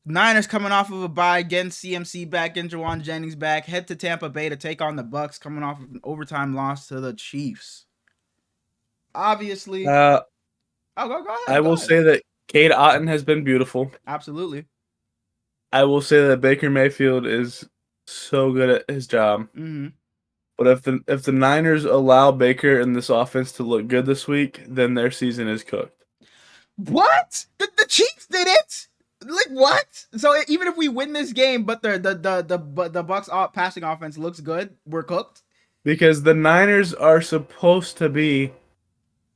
Niners coming off of a bye, getting CMC back, getting Jawan Jennings back. Head to Tampa Bay to take on the Bucks, coming off of an overtime loss to the Chiefs. Obviously. Go ahead. I will say that Cade Otton has been beautiful. Absolutely. I will say that Baker Mayfield is so good at his job. Mm-hmm. But if the Niners allow Baker and this offense to look good this week, then their season is cooked. What? The Chiefs did it? Like what? So even if we win this game, but the Bucks passing offense looks good, we're cooked? Because the Niners are supposed to be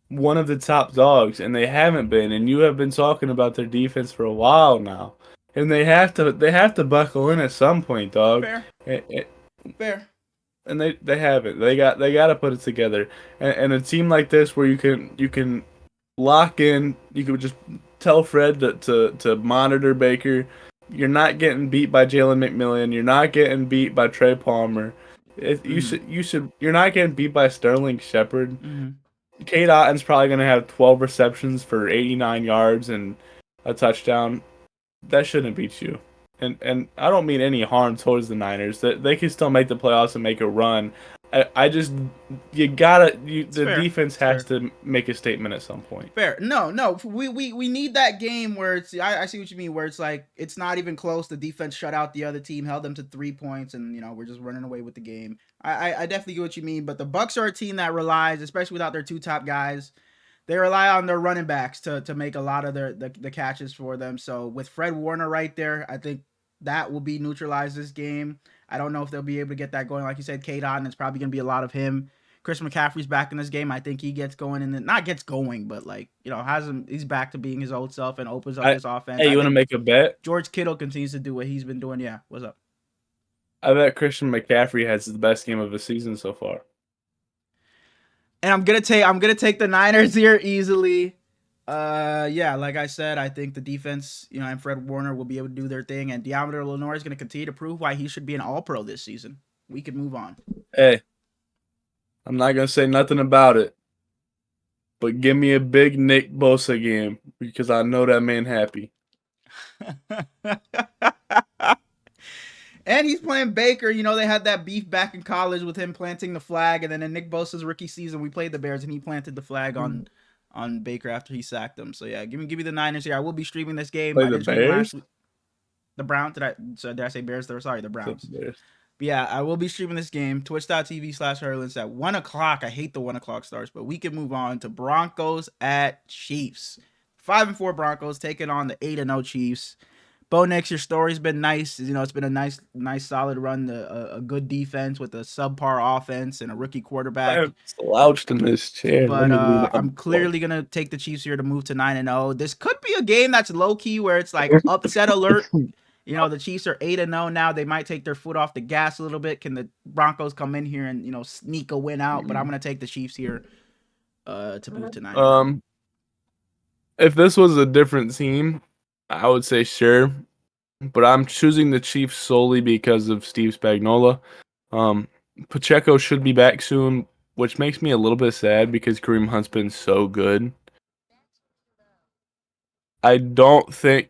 one of the top dogs, and they haven't been. And you have been talking about their defense for a while now, and they have to buckle in at some point, dog. Fair. And they haven't. They got to put it together. And a team like this where you can lock in, you can just tell Fred to monitor Baker. You're not getting beat by Jalen McMillan. You're not getting beat by Trey Palmer. You're not getting beat by Sterling Shepard. Mm-hmm. Cade Otton's probably going to have 12 receptions for 89 yards and a touchdown. That shouldn't beat you. and I don't mean any harm towards the Niners. They can still make the playoffs and make a run. I just It's the fair. defense It's has fair. to make a statement at some point. Fair. No, no. We need that game where it's. I see what you mean. Where it's like it's not even close. The defense shut out the other team, held them to 3 points, and we're just running away with the game. I definitely get what you mean. But the Bucks are a team that relies, especially without their two top guys, they rely on their running backs to make a lot of the catches for them. So with Fred Warner right there, I think that will be neutralized this game. I don't know if they'll be able to get that going. Like you said, Kate Otten, it's probably going to be a lot of him. Chris McCaffrey's back in this game. I think he gets going and not gets going, but like has him. He's back to being his old self and opens up I this offense. Hey, I you want to think make a bet? George Kittle continues to do what he's been doing. Yeah, what's up? I bet Christian McCaffrey has the best game of the season so far. And I'm gonna take the Niners here easily. Yeah, like I said, I think the defense, and Fred Warner will be able to do their thing, and Deommodore Lenoir is going to continue to prove why he should be an All-Pro this season. We can move on. Hey, I'm not gonna say nothing about it, but give me a big Nick Bosa game because I know that man happy. And he's playing Baker. They had that beef back in college with him planting the flag, and then in Nick Bosa's rookie season, we played the Bears, and he planted the flag on Baker after he sacked him. So yeah, give me the Niners here. I will be streaming this game. Play I the did stream last Bears. week. The Browns. Did I say Bears? Sorry, the The Browns. Bears. But yeah, I will be streaming this game, twitch.tv/Hurlins at 1 o'clock. I hate the 1 o'clock starts, but we can move on to Broncos at Chiefs. 5-4 Broncos taking on the 8-0 Chiefs. Bo Nix, your story's been nice. It's been a nice solid run. A good defense with a subpar offense and a rookie I quarterback. am slouched in this chair. Let But me lean I'm on. clearly gonna take the Chiefs here to move to 9-0. This could be a game that's low key where it's like upset alert. The Chiefs are 8-0 now. They might take their foot off the gas a little bit. Can the Broncos come in here and sneak a win out? But I'm gonna take the Chiefs here to move to 9-0. If this was a different team, I would say sure, but I'm choosing the Chiefs solely because of Steve Spagnuolo. Pacheco should be back soon, which makes me a little bit sad because Kareem Hunt's been so good. I don't think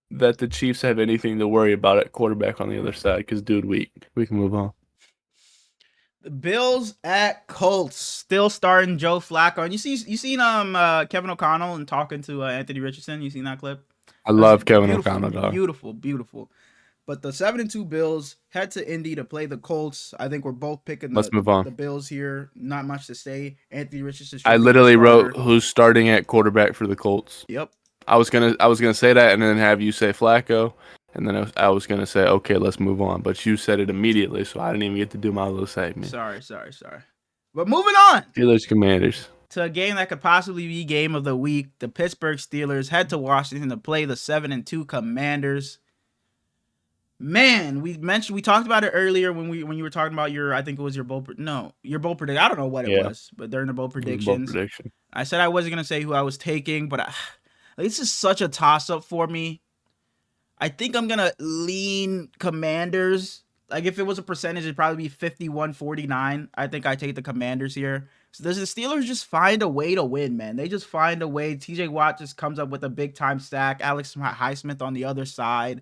that the Chiefs have anything to worry about at quarterback on the other side because, dude, we can move on. The Bills at Colts, still starting Joe Flacco. And you seen Kevin O'Connell and talking to Anthony Richardson. You seen that clip? I love Kevin O'Connell, dog. Beautiful. But the 7-2 Bills head to Indy to play the Colts. I think we're both picking Let's move on. The Bills here. Not much to say. Anthony Richardson. I literally wrote who's starting at quarterback for the Colts. Yep. I was gonna say that and then have you say Flacco, and then I was gonna say okay, let's move on. But you said it immediately, so I didn't even get to do my little segment. Sorry. But moving on. Steelers Commanders. To a game that could possibly be game of the week, the Pittsburgh Steelers head to Washington to play the 7-2 Commanders. Man, we talked about it earlier when you were talking about your bold prediction. I don't know what it was, but during the bold predictions, I said I wasn't gonna say who I was taking, but this is such a toss up for me. I think I'm gonna lean Commanders. Like if it was a percentage, it'd probably be 51-49. I think I take the Commanders here. So does the Steelers just find a way to win, man? They just find a way. TJ Watt just comes up with a big time stack. Alex Highsmith on the other side.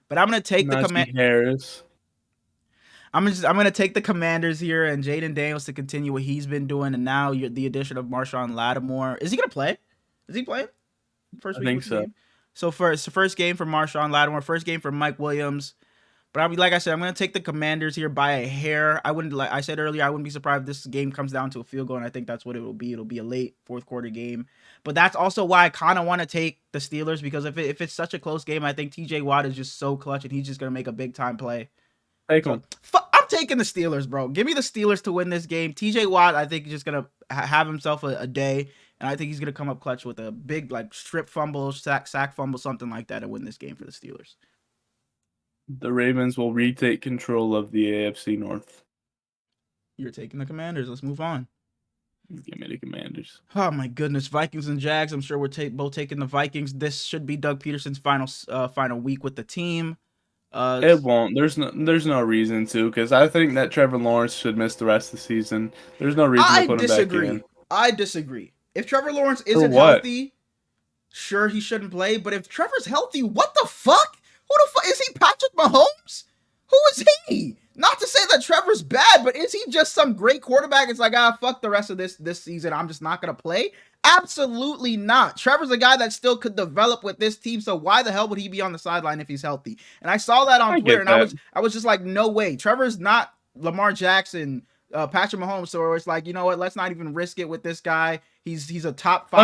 But I'm gonna take the Harris. I'm gonna take the Commanders here and Jaden Daniels to continue what he's been doing, and now the addition of Marshawn Lattimore. Is he gonna play? Is he playing? I think so. Game? So first game for Marshawn Lattimore, first game for Mike Williams. But like I said, I'm gonna take the Commanders here by a hair. I said earlier, I wouldn't be surprised if this game comes down to a field goal, and I think that's what it will be. It'll be a late fourth quarter game. But that's also why I kind of want to take the Steelers, because if it's such a close game, I think TJ Watt is just so clutch, and he's just gonna make a big time play. Take him. I'm taking the Steelers, bro. Give me the Steelers to win this game. TJ Watt, I think, is just gonna have himself a day, and I think he's gonna come up clutch with a big strip fumble, sack fumble, something like that, and win this game for the Steelers. The Ravens will retake control of the AFC North. You're taking the Commanders. Let's move on. Give me the Commanders. Oh my goodness, Vikings and Jags. I'm sure we're both taking the Vikings. This should be Doug Peterson's final week with the team. It won't. There's no reason to, because I think that Trevor Lawrence should miss the rest of the season. There's no reason to put him back in. I disagree. If Trevor Lawrence isn't healthy, sure he shouldn't play. But if Trevor's healthy, what the fuck? Who the fuck is he? Patrick Mahomes? Who is he? Not to say that Trevor's bad, but is he just some great quarterback? It's like, fuck the rest of this season. I'm just not gonna play. Absolutely not. Trevor's a guy that still could develop with this team. So why the hell would he be on the sideline if he's healthy? And I saw that on Twitter, and I was just like, no way. Trevor's not Lamar Jackson, Patrick Mahomes. So it's like, you know what? Let's not even risk it with this guy. He's a top 5.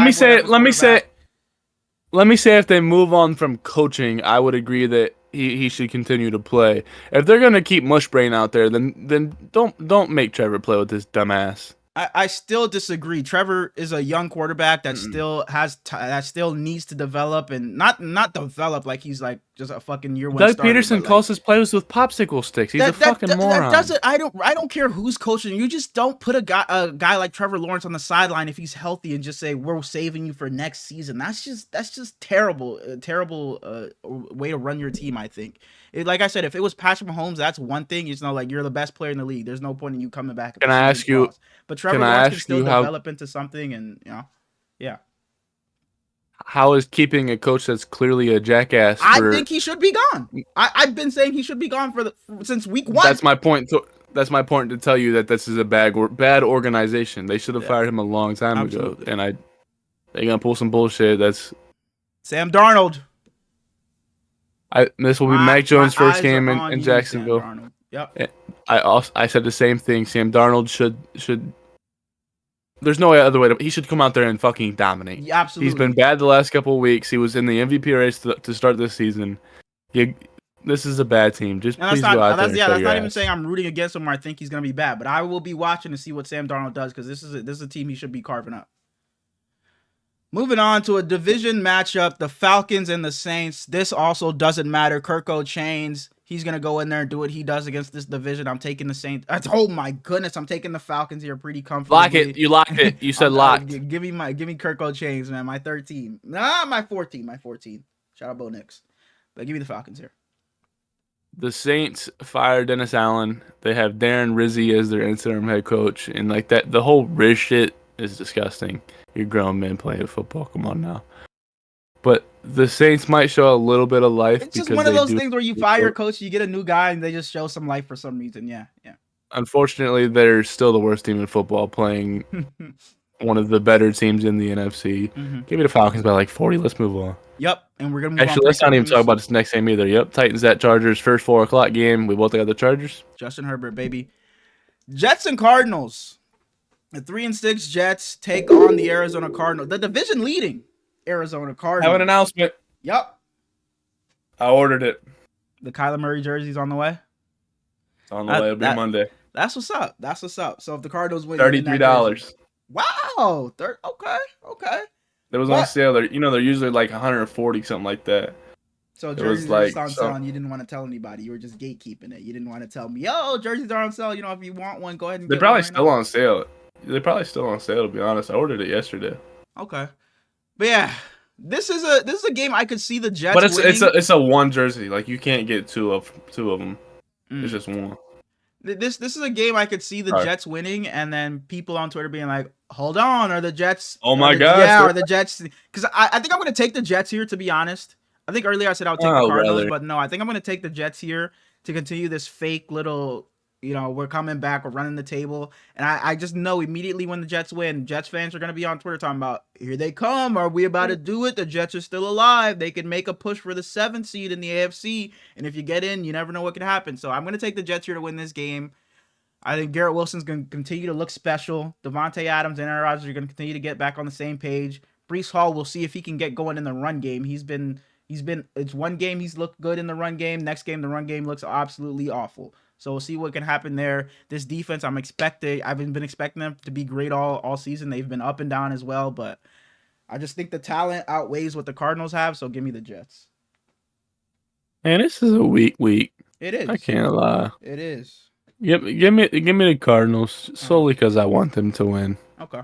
Let me say, if they move on from coaching, I would agree that he should continue to play. If they're gonna keep Mushbrain out there, then don't make Trevor play with this dumbass. I still disagree. Trevor is a young quarterback that still has that still needs to develop, and not develop like he's like just a fucking year one. Doug Peterson calls his players with popsicle sticks. He's a fucking moron. I don't care who's coaching. You just don't put a guy like Trevor Lawrence on the sideline if he's healthy and just say we're saving you for next season. That's just terrible, terrible way to run your team. I think. Like I said, if it was Patrick Mahomes, that's one thing. You know, like you're the best player in the league. There's no point in you coming back. Can I ask you? But Trevor Lawrence can still develop into something, and yeah. How is keeping a coach that's clearly a jackass? I think he should be gone. I've been saying he should be gone since week 1. That's my point. That's my point to tell you that this is a bad organization. They should have fired him a long time ago. And they're gonna pull some bullshit. That's Sam Darnold. This will be Mac Jones' first game in Jacksonville. Yep. I said the same thing. Sam Darnold should. There's no other way he should come out there and fucking dominate. Yeah, absolutely. He's been bad the last couple of weeks. He was in the MVP race to start this season. This is a bad team. Just please go out there. That's not even saying I'm rooting against him or I think he's gonna be bad, but I will be watching to see what Sam Darnold does because this is a team he should be carving up. Moving on to a division matchup, the Falcons and the Saints. This also doesn't matter. Kirko Chains, he's going to go in there and do what he does against this division. I'm taking the Saints. Oh, my goodness. I'm taking the Falcons here pretty comfortably. Lock it. You locked it. You said locked. Give me Kirko Chains, man. My 13. Nah, my 14. Shout out Bo Nix. But give me the Falcons here. The Saints fired Dennis Allen. They have Darren Rizzi as their interim head coach. And like that, the whole Riz shit is disgusting. You're grown men playing football. Come on now. But the Saints might show a little bit of life. It's just one of those things where you fire a coach, you get a new guy, and they just show some life for some reason. Yeah. Unfortunately, they're still the worst team in football, playing one of the better teams in the NFC. Mm-hmm. Give me the Falcons by like 40. Let's move on. Yep, and we're gonna move Actually, let's not even talk about this next game either. Yep, Titans at Chargers, first 4 o'clock game. We both got the Chargers. Justin Herbert, baby. Jets and Cardinals. The 3-6 Jets take on the Arizona Cardinals. The division leading Arizona Cardinals. Have an announcement. Yep. I ordered it. The Kyler Murray jersey's on the way? It's on the way. It'll be Monday. That's what's up. So if the Cardinals win, $33. Wow. Okay. It was on sale. They're usually like 140, something like that. So jerseys are just on sale and you didn't want to tell anybody. You were just gatekeeping it. You didn't want to tell me, jerseys are on sale. If you want one, go ahead and They're probably still on sale. They're probably still on sale, to be honest. I ordered it yesterday. Okay. But yeah, this is a game I could see the Jets winning. But it's a one jersey. Like you can't get two of them. It's just one. This is a game I could see the Jets winning, and then people on Twitter being like, "Hold on, are the Jets? Oh my god, are the Jets?" Because I think I'm going to take the Jets here. To be honest, I think earlier I said I would take the Cardinals, but no, I think I'm going to take the Jets here to continue this fake little. We're coming back, we're running the table. And I just know immediately when the Jets win, Jets fans are going to be on Twitter talking about, here they come. Are we about to do it? The Jets are still alive. They can make a push for the 7th seed in the AFC. And if you get in, you never know what could happen. So I'm going to take the Jets here to win this game. I think Garrett Wilson's going to continue to look special. Devontae Adams and Aaron Rodgers are going to continue to get back on the same page. Breece Hall, we'll see if he can get going in the run game. It's one game he's looked good in the run game. Next game, the run game looks absolutely awful. So we'll see what can happen there. This defense, I've been expecting them to be great all season. They've been up and down as well, but I just think the talent outweighs what the Cardinals have, so give me the Jets. Man, this is a weak week. It is. I can't lie. It is. Give me the Cardinals solely because I want them to win. Okay.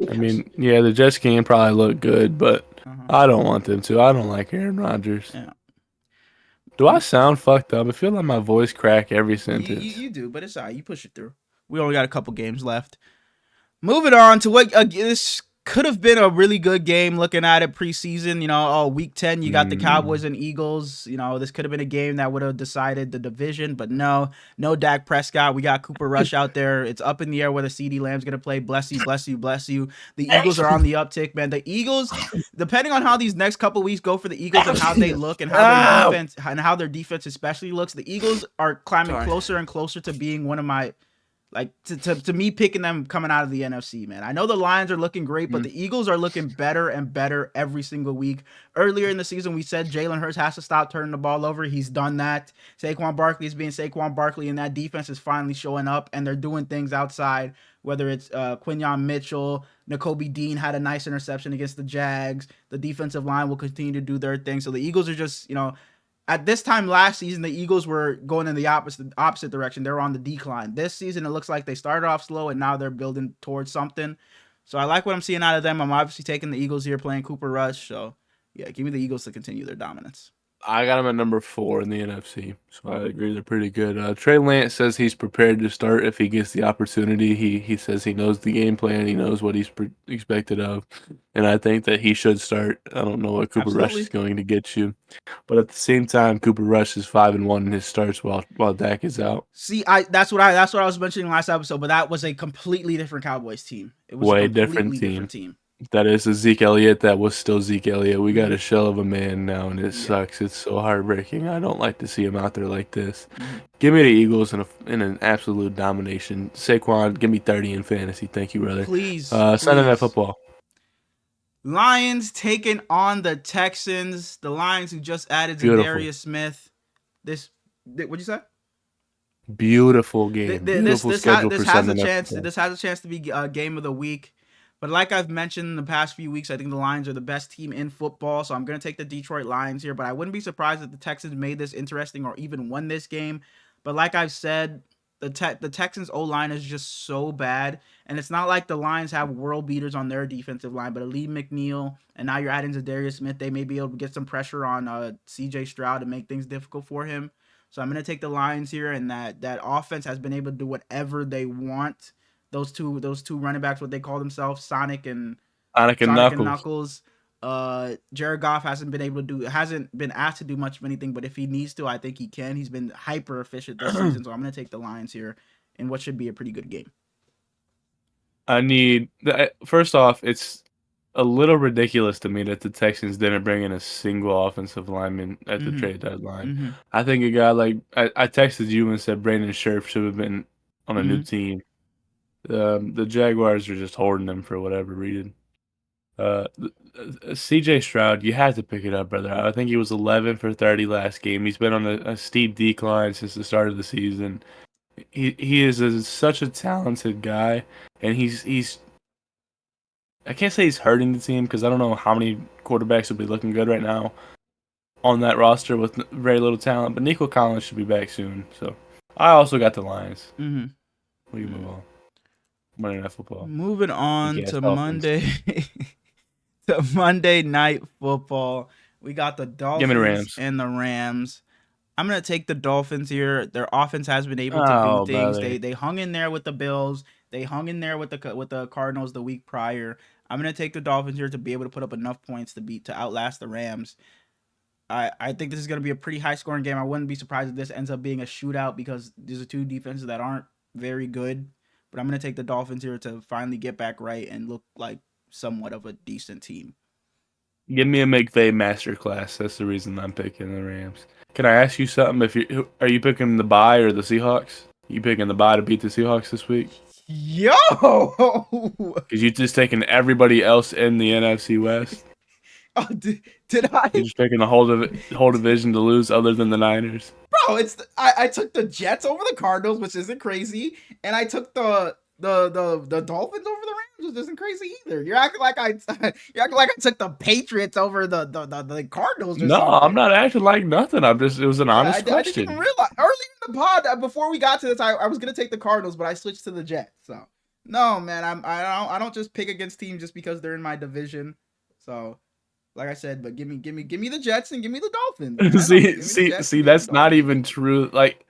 I mean, yeah, the Jets can probably look good, but I don't want them to. I don't like Aaron Rodgers. Yeah. Do I sound fucked up? I feel like my voice crack every sentence. You do, but it's all right. You push it through. We only got a couple games left. Moving on to what this could have been a really good game looking at it preseason. Week 10, you got the Cowboys and Eagles. This could have been a game that would have decided the division, but no Dak Prescott. We got Cooper Rush out there. It's up in the air whether CD Lamb's going to play. Bless you, bless you, bless you. The Eagles are on the uptick, man. The Eagles, depending on how these next couple weeks go for the Eagles and how they look and how their defense especially looks, the Eagles are climbing closer and closer to being one of my, like, to me picking them coming out of the NFC, man. I know the Lions are looking great, but the Eagles are looking better and better every single week. Earlier in the season, we said Jalen Hurts has to stop turning the ball over. He's done that. Saquon Barkley is being Saquon Barkley, and that defense is finally showing up, and they're doing things outside, whether it's Quinyon Mitchell, Nakobe Dean had a nice interception against the Jags. The defensive line will continue to do their thing. So the Eagles are just, at this time last season, the Eagles were going in the opposite direction. They were on the decline. This season, it looks like they started off slow, and now they're building towards something. So I like what I'm seeing out of them. I'm obviously taking the Eagles here, playing Cooper Rush. So, yeah, give me the Eagles to continue their dominance. I got them at number 4 in the NFC, so I agree they're pretty good. Trey Lance says he's prepared to start if he gets the opportunity. He says he knows the game plan, he knows what he's expected of, and I think that he should start. I don't know what Cooper Rush is going to get you, but at the same time, Cooper Rush is 5-1 in his starts while Dak is out. See, that's what I was mentioning last episode, but that was a completely different Cowboys team. It was way a completely different team. That is a Zeke Elliott that was still Zeke Elliott. We got a shell of a man now, and it sucks. It's so heartbreaking. I don't like to see him out there like this. Give me the Eagles in an absolute domination. Saquon, give me 30 in fantasy. Thank you, brother. Please. Sunday Night Football. Lions taking on the Texans. The Lions who just added Zadarius Smith. What'd you say? Beautiful game. This has a chance to be a game of the week. But like I've mentioned in the past few weeks, I think the Lions are the best team in football. So I'm going to take the Detroit Lions here. But I wouldn't be surprised if the Texans made this interesting or even won this game. But like I've said, the Texans O-line is just so bad. And it's not like the Lions have world beaters on their defensive line. But Lee McNeil, and now you're adding Zadarius Smith, they may be able to get some pressure on C.J. Stroud to make things difficult for him. So I'm going to take the Lions here. And that offense has been able to do whatever they want. Those two running backs, what they call themselves, Sonic and Knuckles. Jared Goff hasn't been asked to do much of anything, but if he needs to, I think he can. He's been hyper efficient this season, so I'm going to take the Lions here in what should be a pretty good game. First off, it's a little ridiculous to me that the Texans didn't bring in a single offensive lineman at the trade deadline. I think a guy like I texted you and said Brandon Scherf should have been on a new team. The Jaguars are just hoarding them for whatever reason. C.J. Stroud, you had to pick it up, brother. I think he was 11 for 30 last game. He's been on a steep decline since the start of the season. He is such a talented guy, and he's I can't say he's hurting the team because I don't know how many quarterbacks would be looking good right now on that roster with very little talent. But Nico Collins should be back soon. So I also got the Lions. We can move on. Monday Night Football. Moving on to Monday. To Monday Night Football. We got the Dolphins and the Rams. I'm going to take the Dolphins here. Their offense has been able to do things. They hung in there with the Bills. They hung in there with the Cardinals the week prior. I'm going to take the Dolphins here to be able to put up enough points to outlast the Rams. I think this is going to be a pretty high-scoring game. I wouldn't be surprised if this ends up being a shootout because these are two defenses that aren't very good. But I'm going to take the Dolphins here to finally get back right and look like somewhat of a decent team. Give me a McVay masterclass. That's the reason I'm picking the Rams. Can I ask you something? Are you picking the bye or the Seahawks? You picking the bye to beat the Seahawks this week? Yo! Because you just taking everybody else in the NFC West. Oh, did I? You're just picking the whole division to lose other than the Niners. Bro, I took the Jets over the Cardinals, which isn't crazy, and I took the Dolphins over the Rams, which isn't crazy either. You're acting like I took the Patriots over the Cardinals. No, something. I'm not acting like nothing. It was an honest question. I didn't even realize earlier in the pod before we got to this, I was gonna take the Cardinals, but I switched to the Jets. So no, man, I don't just pick against teams just because they're in my division. So. Like I said, but give me the Jets and give me the Dolphins. See, that's not even true. Like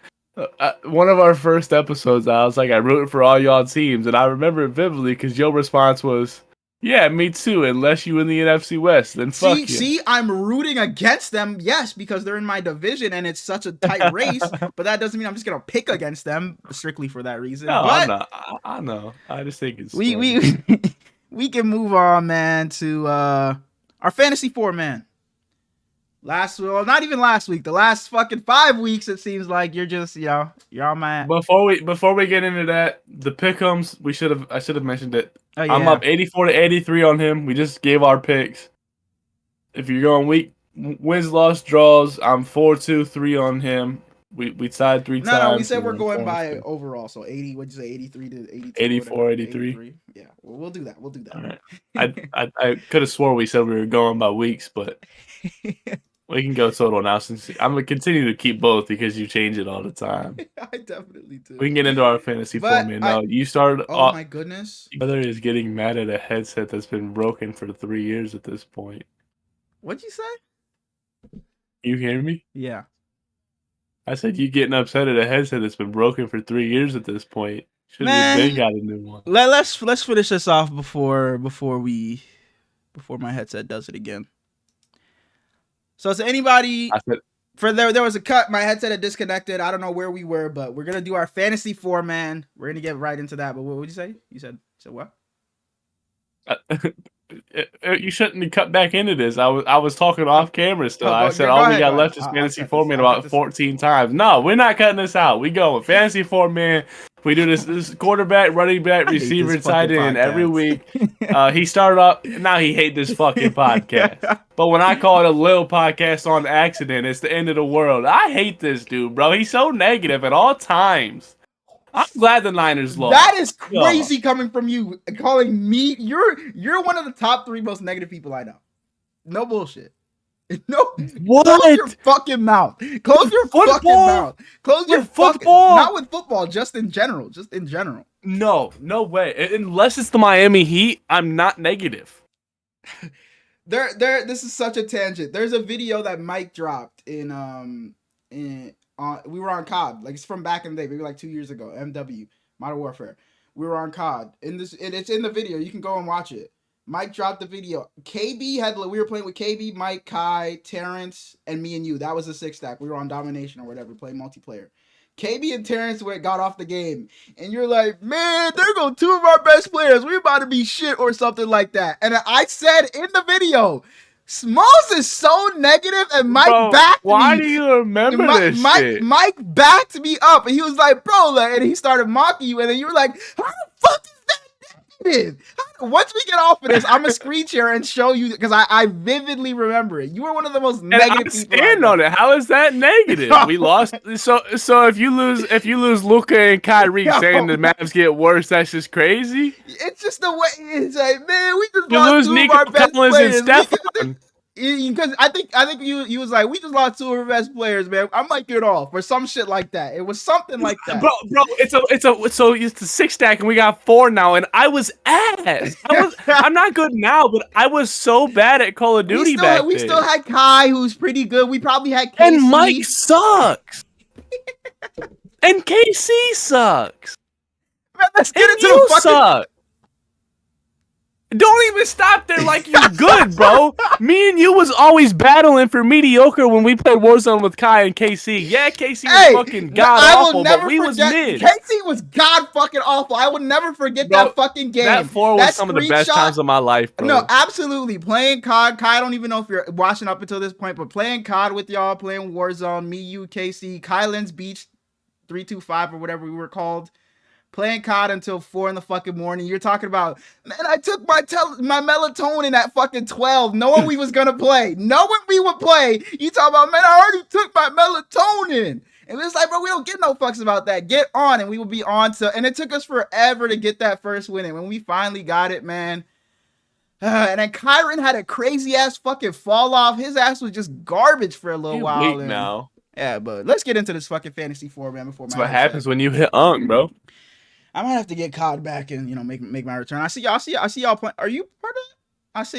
one of our first episodes, I was like, I rooted for all y'all teams, and I remember it vividly because your response was, Yeah, me too. Unless you in the NFC West, then fuck you. See, I'm rooting against them, yes, because they're in my division and it's such a tight race. But that doesn't mean I'm just gonna pick against them strictly for that reason. No, I'm But not. I know. I just think it's we funny. we can move on, man, to our fantasy 4-man. Not even last week. The last fucking 5 weeks, it seems like you're just you're on my. Before we get into that, the pick'ems, I should have mentioned it. Oh yeah. I'm up 84-83 on him. We just gave our picks. If you're going week wins, loss, draws, I'm 4-2-3 on him. We tied 3 times. No, we said we're going by overall. So 80. What'd you say? 83 to 82. 84-83. Yeah, we'll do that. We'll do that. All right. I could have swore we said we were going by weeks, but we can go total now since I'm gonna continue to keep both because you change it all the time. I definitely do. We can get into our fantasy format now. You started. Oh my goodness! Your brother is getting mad at a headset that's been broken for 3 years at this point. What'd you say? You hear me? Yeah. I said you getting upset at a headset that's been broken for 3 years at this point. Should have been got a new one. Let's finish this off before my headset does it again. So to anybody, there was a cut. My headset had disconnected. I don't know where we were, but we're gonna do our fantasy 4-man. We're gonna get right into that. But what would you say? You said what? You shouldn't have cut back into this. I was talking off camera still. I said all we got left is fantasy 4-man about 14 times. No, we're not cutting this out. We go fantasy 4-man. We do this quarterback, running back, receiver, tight end every week. He started up. Now he hates this fucking podcast. But when I call it a little podcast on accident, it's the end of the world. I hate this dude, bro. He's so negative at all times. I'm glad the Niners lost. That is crazy coming from you, calling me. You're one of the top 3 most negative people I know. No bullshit. No. What? Close your fucking mouth. Close your fucking mouth. Close your football. Not with football. Just in general. No way. Unless it's the Miami Heat, I'm not negative. This is such a tangent. There's a video that Mike dropped in we were on COD, like it's from back in the day, maybe like 2 years ago. MW, Modern Warfare. We were on COD. It's in the video. You can go and watch it. Mike dropped the video. We were playing with KB, Mike, Kai, Terrence, and me and you. That was a 6-stack. We were on Domination or whatever, playing multiplayer. KB and Terrence got off the game, and you're like, man, there go 2 of our best players. We're about to be shit or something like that. And I said in the video, Smallz is so negative, and Mike backed me. Why do you remember this shit? Mike backed me up, and he was like, bro, and he started mocking you, and then you were like, how the fuck is that negative? Once we get off of this, I'm a screen share and show you, because I vividly remember it. You were one of the most negative people. Stand on it. How is that negative? We lost. So if you lose Luka and Kyrie, saying the Mavs get worse, that's just crazy. It's just the way it's like, man, we just lost 2 of our best players. Because I think you was like, we just lost 2 of our best players, man. I might get off or some shit like that. It was something like that, bro. It's a 6-stack and we got 4 now, and I was ass. I'm not good now, but I was so bad at Call of Duty back then. We still had Kai, who's pretty good. We probably had KC. And Mike sucks. And KC sucks. Man, let's get into the fucking. Suck. Don't even stop there like you're good, bro. Me and you was always battling for mediocre when we played Warzone with Kai and KC. Yeah, KC was fucking god-awful, but we was mid. KC was god-fucking awful. I will never forget that fucking game. That 4 was some of the best times of my life, bro. No, absolutely. Playing COD. Kai, I don't even know if you're watching up until this point, but playing COD with y'all, playing Warzone, me, you, KC, Kylan's Beach 325 or whatever we were called. Playing COD until 4 in the fucking morning. You're talking about, man, I took my melatonin at fucking 12, knowing we was gonna play. Knowing we would play. You talk about, man, I already took my melatonin. And it's like, bro, we don't get no fucks about that. Get on, and we will be on to. And it took us forever to get that first win. And when we finally got it, man. And then Kyron had a crazy ass fucking fall off. His ass was just garbage for a little while. Weak now. Yeah, but let's get into this fucking fantasy 4, man. Before that's what happens when you hit bro. I might have to get COD back and make my return. I see y'all playing. Are you part of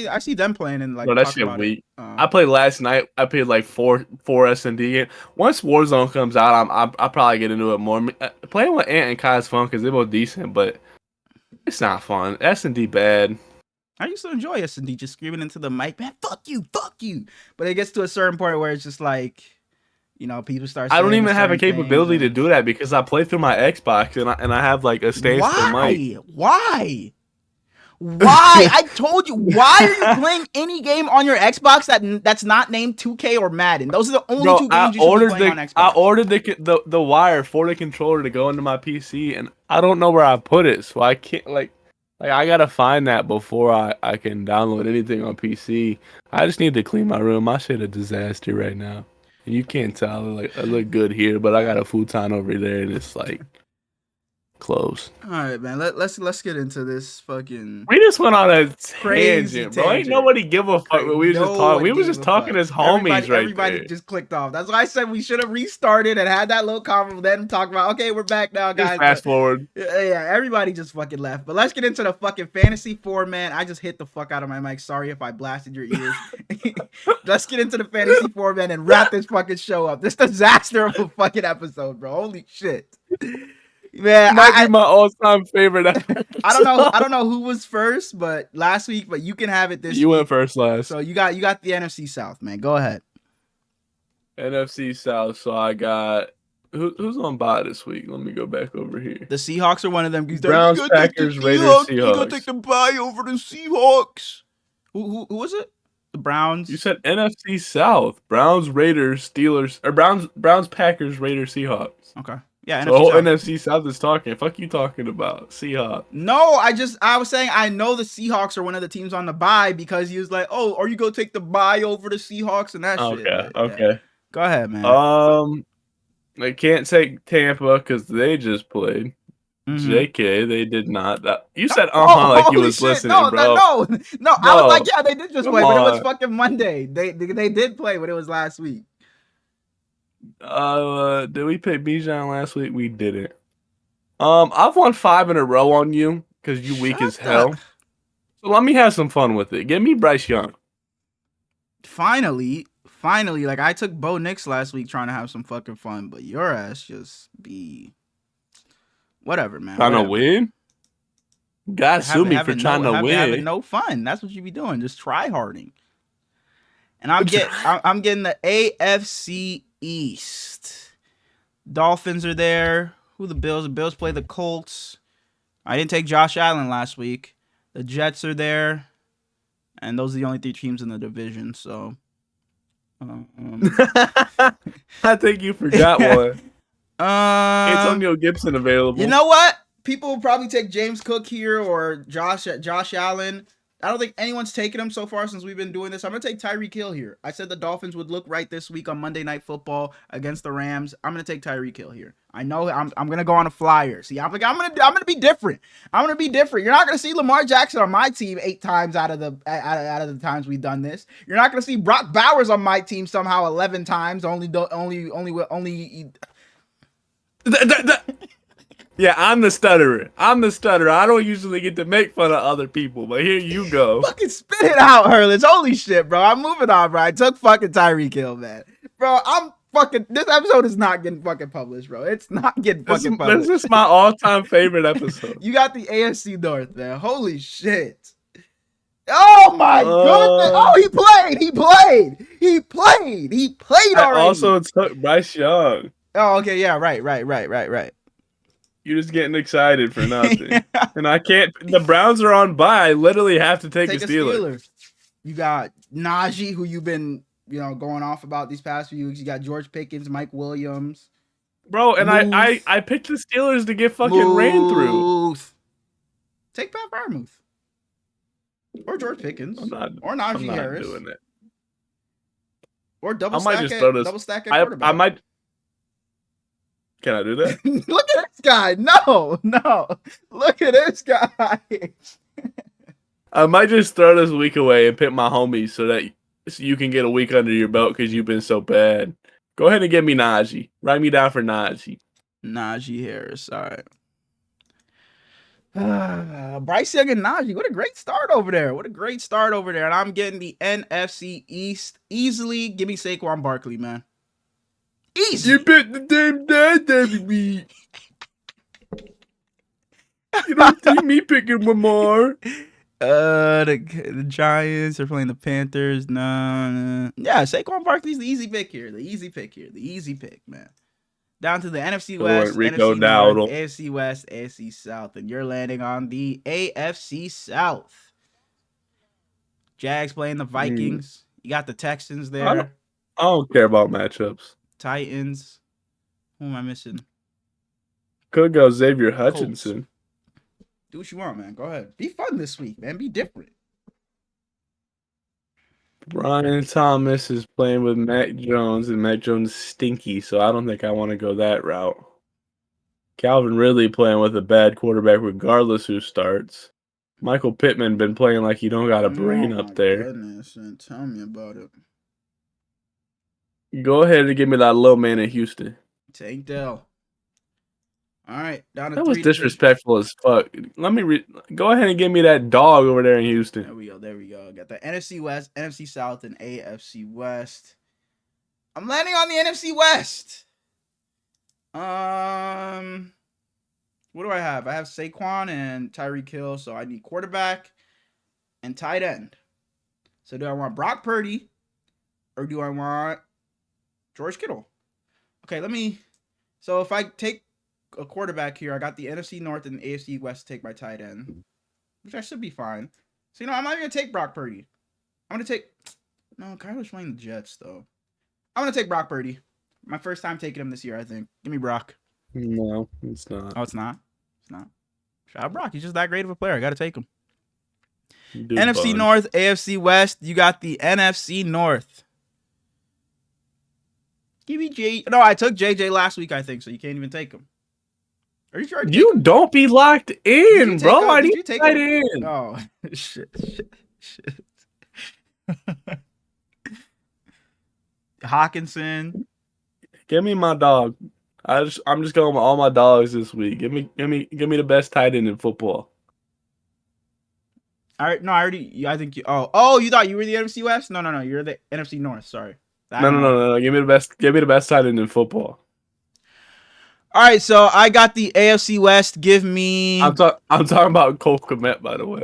it? I see them playing and like. No, that shit weak. I played last night. I played like four S&D. Once Warzone comes out, I'll probably get into it more. Playing with Ant and Kai is fun because they're both decent, but it's not fun. S&D bad. I used to enjoy S&D just screaming into the mic, man, fuck you. But it gets to a certain point where it's just like, people start saying I don't even have a certain things. capability to do that because I play through my Xbox and I have like a stage for mic. Why? I told you. Why are you playing any game on your Xbox that's not named 2K or Madden? Those are the only two games you should be playing on Xbox. I ordered the wire for the controller to go into my PC, and I don't know where I put it, so I can't like I gotta find that before I can download anything on PC. I just need to clean my room. My shit a disaster right now. And you can't tell. Like I look good here, but I got a futon over there, and it's like close. All right, man. Let's get into this fucking. We just went on a crazy tangent, bro. Ain't nobody give a fuck. We were just talking. We were just talking as homies, everybody just clicked off. That's why I said we should have restarted and had that little convo. Then talk about okay, we're back now, guys. Just fast forward. Yeah, everybody just fucking left. But let's get into the fucking fantasy 4, man. I just hit the fuck out of my mic. Sorry if I blasted your ears. Let's get into the fantasy 4, man, and wrap this fucking show up. This disaster of a fucking episode, bro. Holy shit. Man, might be my all-time favorite episode. I don't know who was first, but last week, but you can have it this week. You went first last. So you got the NFC South, man. Go ahead. NFC South. So I got who's on bye this week? Let me go back over here. The Seahawks are one of them. Browns, Packers, Raiders, Seahawks. You gotta take the bye over the Seahawks. Who was it? The Browns. You said NFC South. Browns, Raiders, Steelers, or Browns, Packers, Raiders, Seahawks. Okay. Yeah, so whole NFC South is talking. Fuck you talking about Seahawks. No, I was saying I know the Seahawks are one of the teams on the bye because he was like, oh, or you go take the bye over the Seahawks and that shit. Okay. Yeah. Go ahead, man. I can't take Tampa because they just played. Mm-hmm. JK, they did not. You said like you was shit. Listening, no, bro. No. I was like, yeah, they did just play, but it was fucking Monday. They did play, but it was last week. Did we pick Bijan last week? We didn't. I've won 5 in a row on you because you weak as hell. So let me have some fun with it. Give me Bryce Young. Finally, like I took Bo Nix last week trying to have some fucking fun, but your ass just be whatever, man. Trying to win? God sue me for trying to win. Having no fun. That's what you be doing. Just try harding. And I'm getting the AFC East. Dolphins are there. Who the Bills? The Bills play the Colts. I didn't take Josh Allen last week. The Jets are there. And those are the only 3 teams in the division, so I think you forgot one. Antonio Gibson available. You know what? People will probably take James Cook here or Josh Allen. I don't think anyone's taken him so far since we've been doing this. I'm going to take Tyreek Hill here. I said the Dolphins would look right this week on Monday Night Football against the Rams. I'm going to take Tyreek Hill here. I know I'm going to go on a flyer. See, I'm going to be different. I'm going to be different. You're not going to see Lamar Jackson on my team 8 times out of the times we've done this. You're not going to see Brock Bowers on my team somehow 11 times. Yeah, I'm the stutterer. I don't usually get to make fun of other people, but here you go. Fucking spit it out, Hurlins. Holy shit, bro. I'm moving on, bro. I took fucking Tyreek Hill, man. Bro, this episode is not getting fucking published, bro. It's not getting fucking published. This is my all-time favorite episode. You got the AFC North, man. Holy shit. Oh my goodness. Oh, he played already. I also took Bryce Young. Oh, okay. Yeah, right. You're just getting excited for nothing. Yeah. And I can't. The Browns are on bye. I literally have to take a Steeler. You got Najee, who you've been, going off about these past few weeks. You got George Pickens, Mike Williams. Bro, and I picked the Steelers to get fucking ran through. Take Pat Freiermuth. Or George Pickens. or Najee Harris. Doing it. Or double stack at quarterback. I might. Can I do that? Look at this guy. No. Look at this guy. I might just throw this week away and pick my homies so you can get a week under your belt because you've been so bad. Go ahead and get me Najee. Write me down for Najee. Najee Harris. All right. Bryce Young and Najee. What a great start over there. And I'm getting the NFC East easily. Give me Saquon Barkley, man. Easy. You bet the damn dad every week. You don't see me picking Lamar. The Giants are playing the Panthers. No. Yeah, Saquon Barkley's the easy pick here. The easy pick, man. Down to the NFC Could have went West, Rico NFC North, Dowdle. AFC West, AFC South, and you're landing on the AFC South. Jags playing the Vikings. You got the Texans I there. don't care about matchups. Titans. Who am I missing? Could go Xavier Hutchinson. Do what you want, man. Go ahead. Be fun this week, man. Be different. Brian Thomas is playing with Mac Jones, and Mac Jones is stinky, so I don't think I want to go that route. Calvin Ridley playing with a bad quarterback regardless who starts. Michael Pittman been playing like you don't got a brain up there. Goodness, man. Tell me about it. Go ahead and give me that low man in Houston. Tank Dell. All right, down to that was disrespectful as fuck. Let me go ahead and give me that dog over there in Houston. There we go. Got the NFC West, NFC South, and AFC West. I'm landing on the NFC West. What do I have? I have Saquon and Tyreek Hill, so I need quarterback and tight end. So do I want Brock Purdy or do I want George Kittle? Okay, so if I take a quarterback here, I got the NFC North and the AFC West to take my tight end, which I should be fine. So, I'm not even going to take Brock Purdy. No, Kyler's playing the Jets, though. I'm going to take Brock Purdy. My first time taking him this year, I think. Give me Brock. No, it's not. Oh, it's not? It's not. Shout out Brock. He's just that great of a player. I got to take him. NFC North, AFC West. You got the NFC North. Give me J. No, I took JJ last week, I think, so you can't even take him. Are you sure? You don't be locked in, bro. I need to take it in. Oh, shit. Hawkinson. Give me my dog. I'm just going with all my dogs this week. Give me the best tight end in football. All right, no, I think you. Oh, you thought you were the NFC West? No, you're the NFC North. Sorry. No. Give me the best tight end in football. All right, so I got the AFC West. Give me. I'm talking about Cole Kmet, by the way.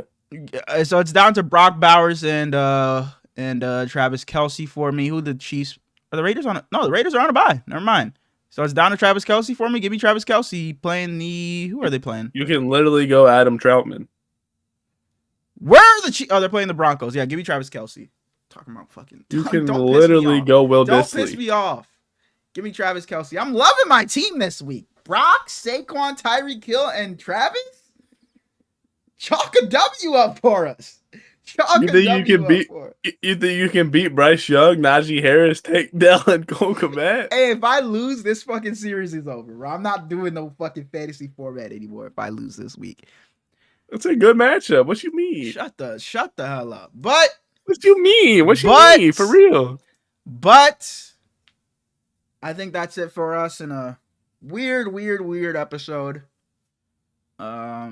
So it's down to Brock Bowers and Travis Kelce for me. Who the Chiefs? Are the Raiders on it? No, the Raiders are on a bye. Never mind. So it's down to Travis Kelce for me. Give me Travis Kelce playing the. Who are they playing? You can literally go Adam Troutman. Where are the Chiefs? Oh, they're playing the Broncos. Yeah, give me Travis Kelce. Talking about fucking. You can literally go Will Disley. Don't piss me off. Give me Travis Kelce. I'm loving my team this week. Brock, Saquon, Tyreek Hill, and Travis. Chalk a W up for us. You think you can beat Bryce Young, Najee Harris, Tank Dell, and Cole Kmet? Hey, if I lose, this fucking series is over, bro. I'm not doing no fucking fantasy format anymore if I lose this week. It's a good matchup. What you mean? Shut the hell up. But what you mean? What you mean? For real. But I think that's it for us in a weird episode. I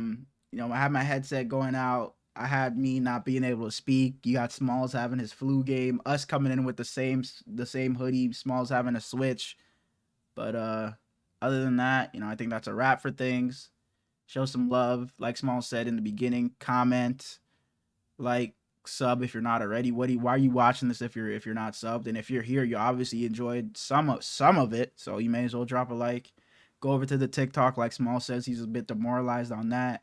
had my headset going out. I had me not being able to speak. You got Smallz having his flu game. Us coming in with the same hoodie. Smallz having a switch. But other than that, I think that's a wrap for things. Show some love, like Smallz said in the beginning. Comment, like, sub if you're not already. Why are you watching this if you're not subbed? And if you're here, you obviously enjoyed some of it, so you may as well drop a like. Go over to the TikTok, like Smallz says, he's a bit demoralized on that.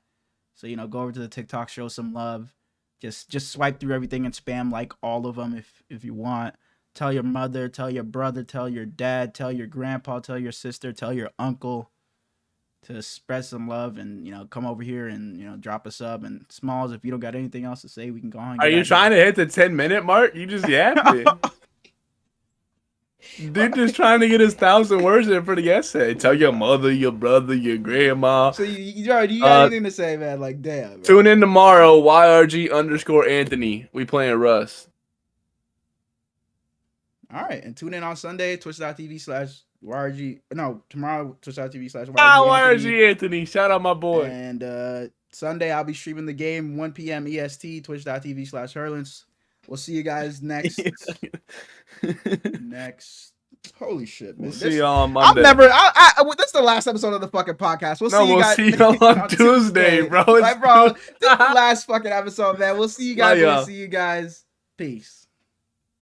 So go over to the TikTok, show some love. Just swipe through everything and spam like all of them if you want. Tell your mother, tell your brother, tell your dad, tell your grandpa, tell your sister, tell your uncle to spread some love and come over here and drop a sub. And Smallz, if you don't got anything else to say, we can go on. Are you trying to hit the 10-minute mark? You just yapped it. Dude just trying to get his 1,000 words in for the essay. Tell your mother, your brother, your grandma. So you got anything to say, man? Like, damn. Bro. Tune in tomorrow, YRG_Anthony. We playing Russ. All right, and tune in on Sunday, twitch.tv/YRG. No, tomorrow, twitch.tv/YRG. YRG Anthony. Shout out my boy. And Sunday, I'll be streaming the game 1 p.m. EST, twitch.tv/Hurlins. We'll see you guys next Holy shit, man. We'll see y'all on I'm Monday. never. This is the last episode of the fucking podcast. We'll see you guys. See y'all on Tuesday, bro. Like, bro, this is the last fucking episode, man. We'll see you guys. Bye, We'll y'all. see you guys. Peace.